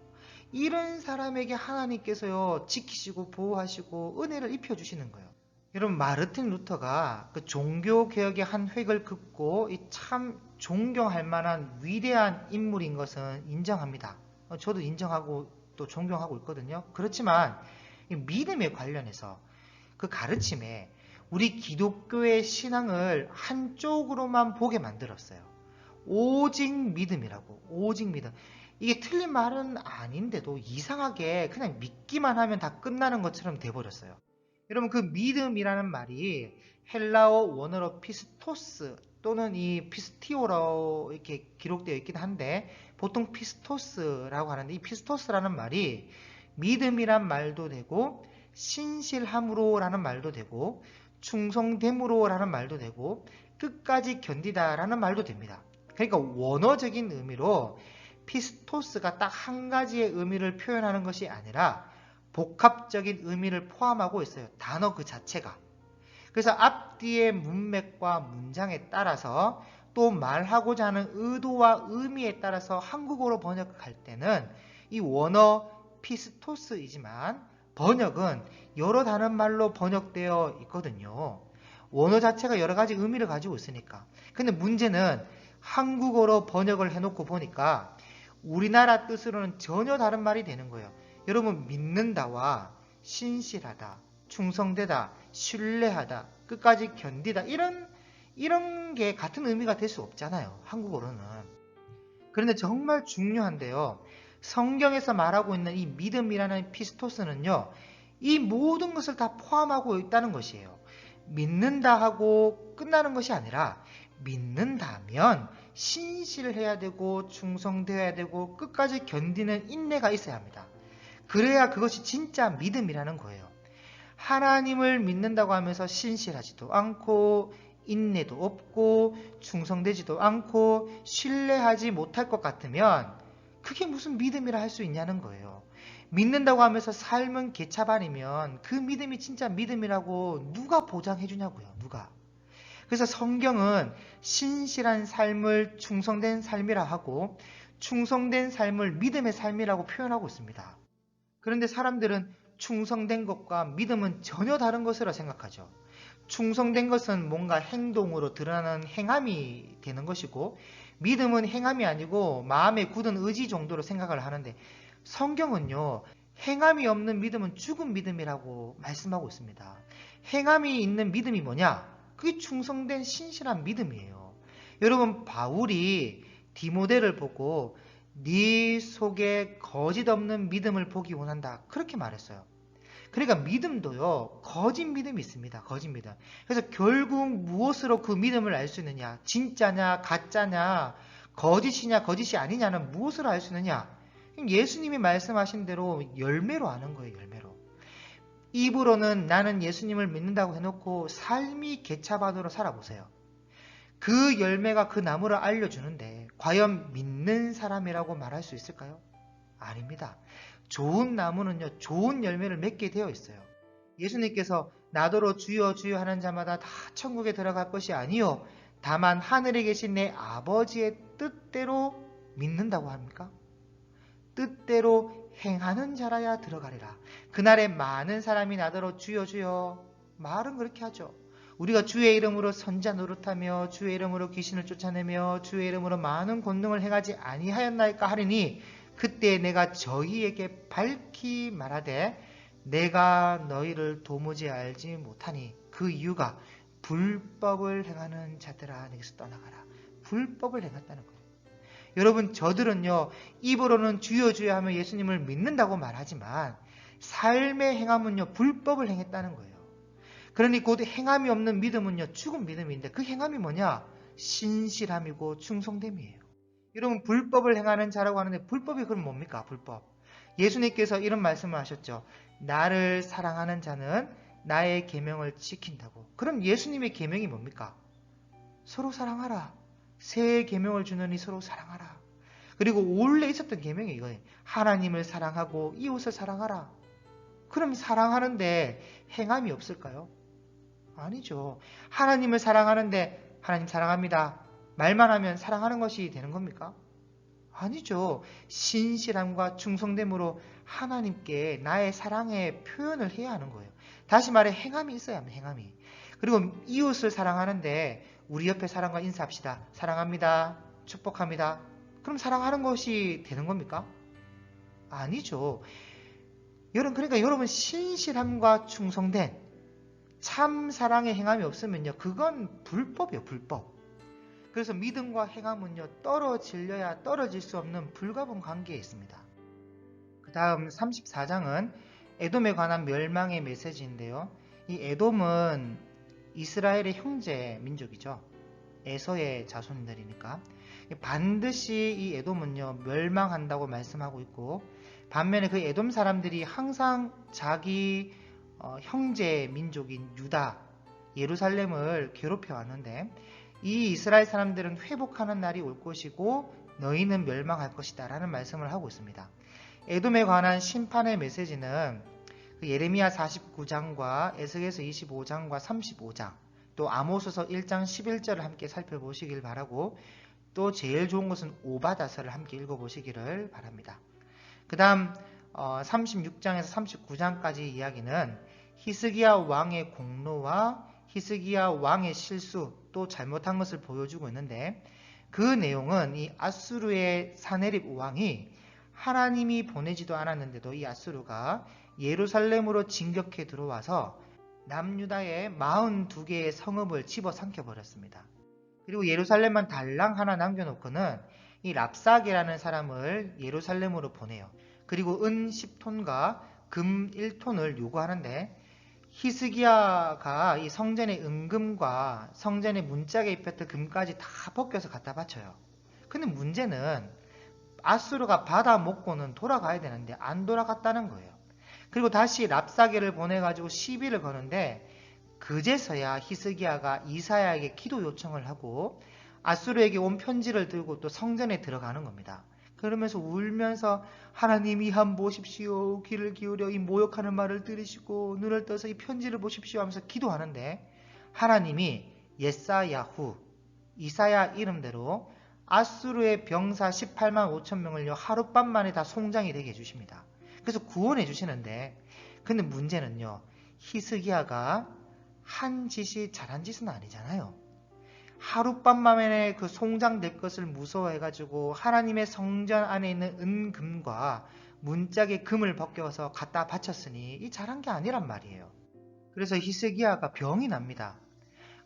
이런 사람에게 하나님께서요, 지키시고 보호하시고 은혜를 입혀주시는 거예요. 여러분, 마르틴 루터가 그 종교개혁의 한 획을 긋고 참 존경할 만한 위대한 인물인 것은 인정합니다. 저도 인정하고 또 존경하고 있거든요. 그렇지만 이 믿음에 관련해서 그 가르침에 우리 기독교의 신앙을 한쪽으로만 보게 만들었어요. 오직 믿음이라고. 오직 믿음. 이게 틀린 말은 아닌데도 이상하게 그냥 믿기만 하면 다 끝나는 것처럼 돼버렸어요. 여러분, 그 믿음이라는 말이 헬라어 원어로 피스토스 또는 이 피스티오로 이렇게 기록되어 있긴 한데 보통 피스토스라고 하는데, 이 피스토스라는 말이 믿음이란 말도 되고 신실함으로라는 말도 되고 충성됨으로라는 말도 되고 끝까지 견디다라는 말도 됩니다. 그러니까 원어적인 의미로 피스토스가 딱 한 가지의 의미를 표현하는 것이 아니라 복합적인 의미를 포함하고 있어요. 단어 그 자체가. 그래서 앞뒤의 문맥과 문장에 따라서 또 말하고자 하는 의도와 의미에 따라서 한국어로 번역할 때는 이 원어 피스토스이지만 번역은 여러 다른 말로 번역되어 있거든요. 원어 자체가 여러 가지 의미를 가지고 있으니까. 근데 문제는 한국어로 번역을 해놓고 보니까 우리나라 뜻으로는 전혀 다른 말이 되는 거예요. 여러분, 믿는다와 신실하다, 충성되다, 신뢰하다, 끝까지 견디다, 이런 게 같은 의미가 될 수 없잖아요. 한국어로는. 그런데 정말 중요한데요. 성경에서 말하고 있는 이 믿음이라는 피스토스는요, 이 모든 것을 다 포함하고 있다는 것이에요. 믿는다 하고 끝나는 것이 아니라 믿는다면 신실해야 되고 충성되어야 되고 끝까지 견디는 인내가 있어야 합니다. 그래야 그것이 진짜 믿음이라는 거예요. 하나님을 믿는다고 하면서 신실하지도 않고 인내도 없고 충성되지도 않고 신뢰하지 못할 것 같으면 그게 무슨 믿음이라 할 수 있냐는 거예요. 믿는다고 하면서 삶은 개차반이면 그 믿음이 진짜 믿음이라고 누가 보장해 주냐고요. 누가. 그래서 성경은 신실한 삶을 충성된 삶이라 하고 충성된 삶을 믿음의 삶이라고 표현하고 있습니다. 그런데 사람들은 충성된 것과 믿음은 전혀 다른 것이라 생각하죠. 충성된 것은 뭔가 행동으로 드러나는 행함이 되는 것이고 믿음은 행함이 아니고 마음에 굳은 의지 정도로 생각을 하는데 성경은요, 행함이 없는 믿음은 죽은 믿음이라고 말씀하고 있습니다. 행함이 있는 믿음이 뭐냐? 그게 충성된 신실한 믿음이에요. 여러분, 바울이 디모데를 보고 네 속에 거짓 없는 믿음을 보기 원한다, 그렇게 말했어요. 그러니까 믿음도요, 거짓 믿음이 있습니다. 거짓 믿음. 그래서 결국 무엇으로 그 믿음을 알 수 있느냐? 진짜냐, 가짜냐, 거짓이냐, 거짓이 아니냐는 무엇으로 알 수 있느냐? 예수님이 말씀하신 대로 열매로 아는 거예요. 열매로. 입으로는 나는 예수님을 믿는다고 해놓고 삶이 개차반으로 살아보세요. 그 열매가 그 나무를 알려주는데 과연 믿는 사람이라고 말할 수 있을까요? 아닙니다. 좋은 나무는요, 좋은 열매를 맺게 되어 있어요. 예수님께서 나더러 주여 주여 하는 자마다 다 천국에 들어갈 것이 아니요 다만 하늘에 계신 내 아버지의 뜻대로 믿는다고 합니까? 뜻대로 행하는 자라야 들어가리라. 그날에 많은 사람이 나더러 주여 주여, 말은 그렇게 하죠. 우리가 주의 이름으로 선자 노릇하며 주의 이름으로 귀신을 쫓아내며 주의 이름으로 많은 권능을 행하지 아니하였나이까 하리니 그때 내가 저희에게 밝히 말하되 내가 너희를 도무지 알지 못하니 그 이유가 불법을 행하는 자들아 내게서 떠나가라. 불법을 행했다는 거예요. 여러분, 저들은요, 입으로는 주여 주여 하며 예수님을 믿는다고 말하지만 삶의 행함은요, 불법을 행했다는 거예요. 그러니 곧 행함이 없는 믿음은요, 죽은 믿음인데 그 행함이 뭐냐? 신실함이고 충성됨이에요. 여러분, 불법을 행하는 자라고 하는데 불법이 그럼 뭡니까? 불법. 예수님께서 이런 말씀을 하셨죠. 나를 사랑하는 자는 나의 계명을 지킨다고. 그럼 예수님의 계명이 뭡니까? 서로 사랑하라. 새 계명을 주느니 서로 사랑하라. 그리고 원래 있었던 계명이 이거예요. 하나님을 사랑하고 이웃을 사랑하라. 그럼 사랑하는데 행함이 없을까요? 아니죠. 하나님을 사랑하는데 하나님 사랑합니다. 말만 하면 사랑하는 것이 되는 겁니까? 아니죠. 신실함과 충성됨으로 하나님께 나의 사랑의 표현을 해야 하는 거예요. 다시 말해 행함이 있어야 합니다. 행함이. 그리고 이웃을 사랑하는데 우리 옆에 사람과 인사합시다. 사랑합니다. 축복합니다. 그럼 사랑하는 것이 되는 겁니까? 아니죠. 그러니까 여러분, 신실함과 충성된 참 사랑의 행함이 없으면요, 그건 불법이에요. 불법. 그래서 믿음과 행함은요, 떨어질려야 떨어질 수 없는 불가분 관계에 있습니다. 그 다음 34장은 에돔에 관한 멸망의 메시지인데요. 이 에돔은 이스라엘의 형제 민족이죠. 에서의 자손들이니까 반드시 이 에돔은요, 멸망한다고 말씀하고 있고, 반면에 그 에돔 사람들이 항상 자기 형제 민족인 유다, 예루살렘을 괴롭혀 왔는데 이 이스라엘 사람들은 회복하는 날이 올 것이고 너희는 멸망할 것이다 라는 말씀을 하고 있습니다. 에돔에 관한 심판의 메시지는 예레미야 49장과 에스겔서 25장과 35장 또 아모스서 1장 11절을 함께 살펴보시길 바라고 또 제일 좋은 것은 오바다서를 함께 읽어보시기를 바랍니다. 그 다음 36장에서 39장까지 이야기는 히스기야 왕의 공로와 히스기야 왕의 실수 또 잘못한 것을 보여주고 있는데 그 내용은 이 아수르의 사네립 왕이 하나님이 보내지도 않았는데도 이 아수르가 예루살렘으로 진격해 들어와서 남유다의 42개의 성읍을 집어삼켜 버렸습니다. 그리고 예루살렘만 달랑 하나 남겨놓고는 이 랍사게라는 사람을 예루살렘으로 보내요. 그리고 은 10톤과 금 1톤을 요구하는데 히스기야가 이 성전의 은금과 성전의 문짝에 입혔던 금까지 다 벗겨서 갖다 바쳐요. 근데 문제는 아수르가 받아 먹고는 돌아가야 되는데 안 돌아갔다는 거예요. 그리고 다시 랍사게를 보내가지고 시비를 거는데 그제서야 히스기야가 이사야에게 기도 요청을 하고 아수르에게 온 편지를 들고 또 성전에 들어가는 겁니다. 그러면서 울면서 하나님 이 한 보십시오. 귀를 기울여 이 모욕하는 말을 들으시고 눈을 떠서 이 편지를 보십시오 하면서 기도하는데 하나님이 예사야후 이사야 이름대로 아수르의 병사 18만 5천 명을요 하룻밤 만에 다 송장이 되게 해주십니다. 그래서 구원해 주시는데 근데 문제는요 히스기야가 한 짓이 잘한 짓은 아니잖아요. 하룻밤 만에 그 송장될 것을 무서워해가지고 하나님의 성전 안에 있는 은금과 문짝의 금을 벗겨서 갖다 바쳤으니 이 잘한 게 아니란 말이에요. 그래서 히스기야가 병이 납니다.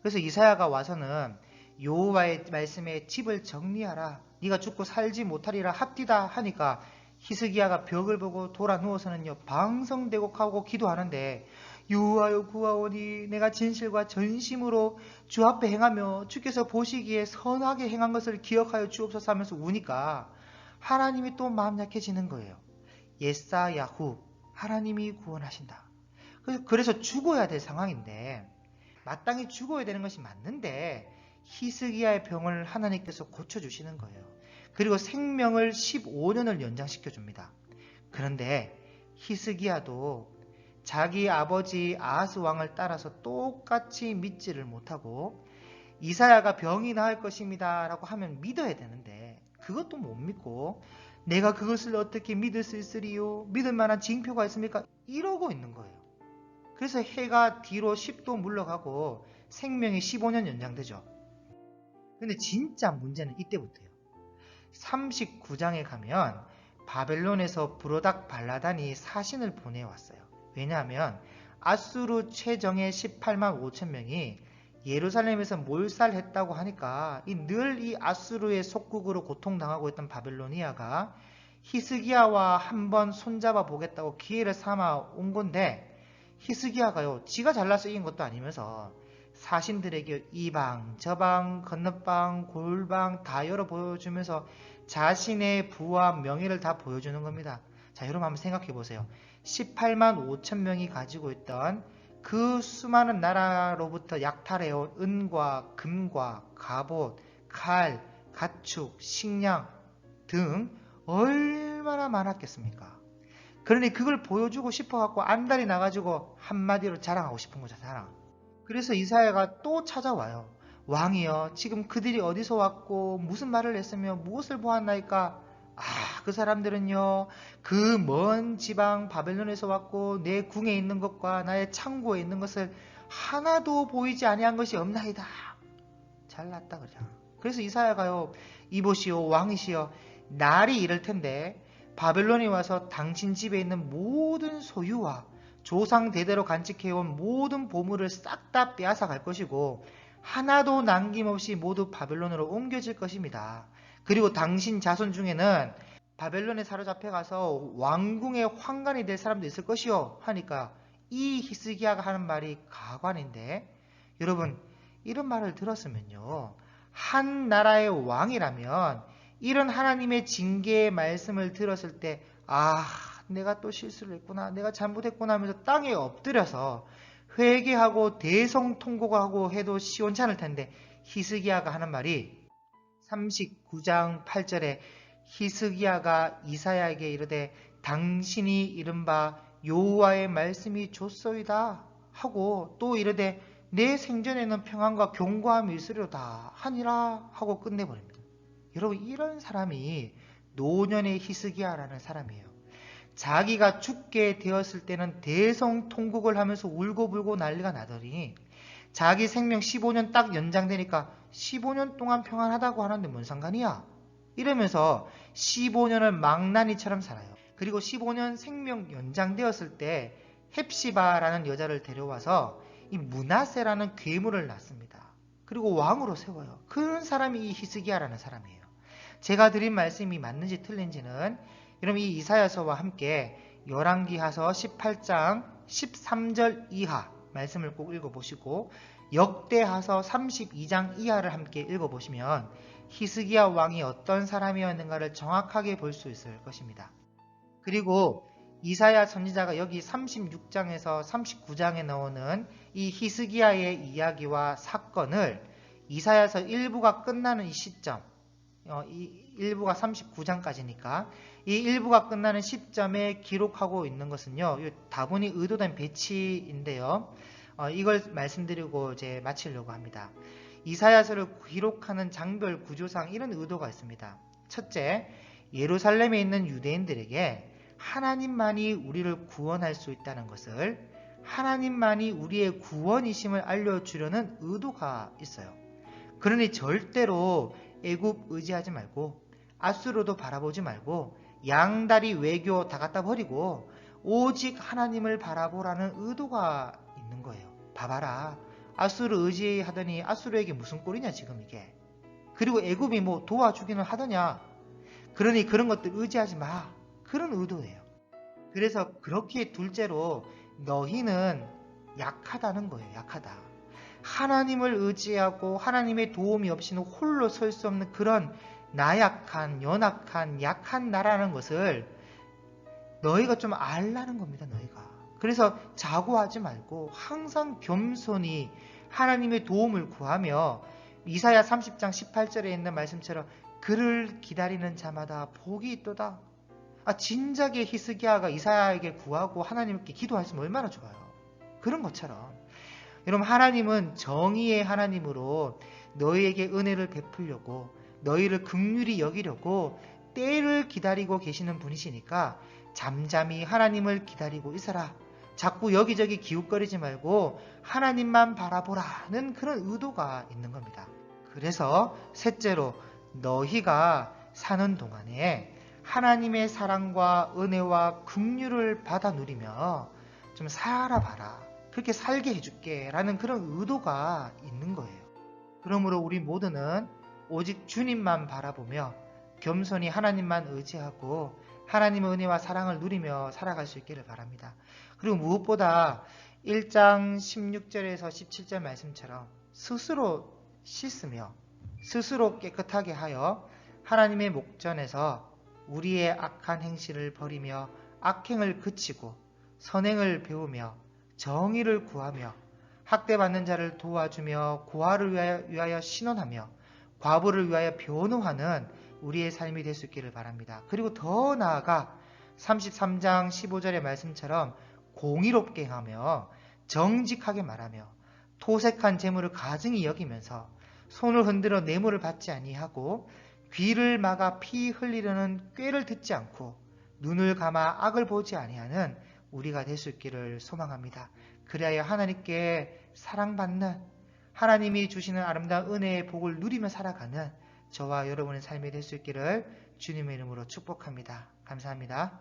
그래서 이사야가 와서는 여호와의 말씀에 집을 정리하라. 네가 죽고 살지 못하리라 합디다 하니까 히스기야가 벽을 보고 돌아 누워서는요 방성대곡하고 기도하는데 여호와여 구하오니 내가 진실과 전심으로 주 앞에 행하며 주께서 보시기에 선하게 행한 것을 기억하여 주옵소서 하면서 우니까 하나님이 또 마음 약해지는 거예요. 예사야후 하나님이 구원하신다. 그래서 죽어야 될 상황인데 마땅히 죽어야 되는 것이 맞는데 히스기야의 병을 하나님께서 고쳐주시는 거예요. 그리고 생명을 15년을 연장시켜 줍니다. 그런데 히스기야도 자기 아버지 아하스 왕을 따라서 똑같이 믿지를 못하고 이사야가 병이 나을 것입니다 라고 하면 믿어야 되는데 그것도 못 믿고 내가 그것을 어떻게 믿을 수 있으리요? 믿을 만한 징표가 있습니까? 이러고 있는 거예요. 그래서 해가 뒤로 10도 물러가고 생명이 15년 연장되죠. 근데 진짜 문제는 이때부터예요. 39장에 가면 바벨론에서 브로닥 발라단이 사신을 보내왔어요. 왜냐하면 아수르 최정예 18만 5천 명이 예루살렘에서 몰살했다고 하니까 늘 이 아수르의 속국으로 고통당하고 있던 바벨로니아가 히스기야와 한번 손잡아 보겠다고 기회를 삼아 온 건데 히스기야가요 지가 잘나서 이긴 것도 아니면서 사신들에게 이방 저방 건너방 골방 다 열어 보여주면서 자신의 부와 명예를 다 보여주는 겁니다. 자 여러분 한번 생각해 보세요. 18만 5천 명이 가지고 있던 그 수많은 나라로부터 약탈해온 은과 금과 갑옷, 칼, 가축, 식량 등 얼마나 많았겠습니까? 그러니 그걸 보여주고 싶어갖고 안달이 나가지고 한마디로 자랑하고 싶은 거죠. 자랑. 그래서 이사야가 또 찾아와요. 왕이여 지금 그들이 어디서 왔고 무슨 말을 했으며 무엇을 보았나이까? 그 사람들은요 그 먼 지방 바벨론에서 왔고 내 궁에 있는 것과 나의 창고에 있는 것을 하나도 보이지 아니한 것이 없나이다. 잘났다 그냥. 그래서 이사야가요 이보시오 왕이시여 날이 이를 텐데 바벨론이 와서 당신 집에 있는 모든 소유와 조상 대대로 간직해온 모든 보물을 싹 다 빼앗아 갈 것이고 하나도 남김없이 모두 바벨론으로 옮겨질 것입니다. 그리고 당신 자손 중에는 바벨론에 사로잡혀 가서 왕궁의 환관이 될 사람도 있을 것이요 하니까 이 히스기야가 하는 말이 가관인데 여러분 이런 말을 들었으면요 한 나라의 왕이라면 이런 하나님의 징계의 말씀을 들었을 때 내가 또 실수를 했구나 내가 잘못했구나 하면서 땅에 엎드려서 회개하고 대성통곡하고 해도 시원찮을 텐데 히스기야가 하는 말이 39장 8절에 히스기야가 이사야에게 이르되 당신이 이른바 여호와의 말씀이 좋소이다 하고 또 이르되 내 생전에는 평안과 견고함이 있으리로다 하니라 하고 끝내버립니다. 여러분, 이런 사람이 노년의 히스기야라는 사람이에요. 자기가 죽게 되었을 때는 대성통곡을 하면서 울고불고 난리가 나더니 자기 생명 15년 딱 연장되니까 15년 동안 평안하다고 하는데 뭔 상관이야? 이러면서 15년을 망나니처럼 살아요. 그리고 15년 생명 연장되었을 때 헵시바라는 여자를 데려와서 이 므낫세라는 괴물을 낳습니다. 그리고 왕으로 세워요. 그런 사람이 이 히스기야라는 사람이에요. 제가 드린 말씀이 맞는지 틀린지는 여러분 이 이사야서와 함께 열왕기하서 18장 13절 이하 말씀을 꼭 읽어보시고 역대하서 32장 이하를 함께 읽어보시면 히스기야 왕이 어떤 사람이었는가를 정확하게 볼 수 있을 것입니다. 그리고 이사야 선지자가 여기 36장에서 39장에 나오는 이 히스기야의 이야기와 사건을 이사야서 1부가 끝나는 이 시점, 이 1부가 39장까지니까 이 1부가 끝나는 시점에 기록하고 있는 것은요, 다분히 의도된 배치인데요. 이걸 말씀드리고 이제 마치려고 합니다. 이사야서를 기록하는 장별 구조상 이런 의도가 있습니다. 첫째, 예루살렘에 있는 유대인들에게 하나님만이 우리를 구원할 수 있다는 것을, 하나님만이 우리의 구원이심을 알려주려는 의도가 있어요. 그러니 절대로 애굽 의지하지 말고 앗수르도 바라보지 말고 양다리 외교 다 갖다 버리고 오직 하나님을 바라보라는 의도가 있는 거예요. 봐봐라, 앗수르 의지하더니 앗수르에게 무슨 꼴이냐 지금 이게. 그리고 애굽이 뭐 도와주기는 하더냐. 그러니 그런 것들 의지하지 마. 그런 의도예요. 그래서 그렇게 둘째로 너희는 약하다는 거예요. 약하다. 하나님을 의지하고 하나님의 도움이 없이는 홀로 설 수 없는 그런 나약한, 연약한, 약한 나라는 것을 너희가 좀 알라는 겁니다. 너희가. 그래서 자고하지 말고 항상 겸손히 하나님의 도움을 구하며 이사야 30장 18절에 있는 말씀처럼 그를 기다리는 자마다 복이 있도다. 진작에 히스기야가 이사야에게 구하고 하나님께 기도했으면 얼마나 좋아요. 그런 것처럼 여러분, 하나님은 정의의 하나님으로 너희에게 은혜를 베풀려고 너희를 긍휼히 여기려고 때를 기다리고 계시는 분이시니까 잠잠히 하나님을 기다리고 있어라. 자꾸 여기저기 기웃거리지 말고 하나님만 바라보라는 그런 의도가 있는 겁니다. 그래서 셋째로 너희가 사는 동안에 하나님의 사랑과 은혜와 긍휼을 받아 누리며 좀 살아봐라. 그렇게 살게 해줄게 라는 그런 의도가 있는 거예요. 그러므로 우리 모두는 오직 주님만 바라보며 겸손히 하나님만 의지하고 하나님의 은혜와 사랑을 누리며 살아갈 수 있기를 바랍니다. 그리고 무엇보다 1장 16절에서 17절 말씀처럼 스스로 씻으며 스스로 깨끗하게 하여 하나님의 목전에서 우리의 악한 행실을 버리며 악행을 그치고 선행을 배우며 정의를 구하며 학대받는 자를 도와주며 고아를 위하여 신원하며 과부를 위하여 변호하는 우리의 삶이 될 수 있기를 바랍니다. 그리고 더 나아가 33장 15절의 말씀처럼 공의롭게 하며 정직하게 말하며 토색한 재물을 가증히 여기면서 손을 흔들어 뇌물을 받지 아니하고 귀를 막아 피 흘리려는 꾀를 듣지 않고 눈을 감아 악을 보지 아니하는 우리가 될 수 있기를 소망합니다. 그리하여 하나님께 사랑받는, 하나님이 주시는 아름다운 은혜의 복을 누리며 살아가는 저와 여러분의 삶이 될 수 있기를 주님의 이름으로 축복합니다. 감사합니다.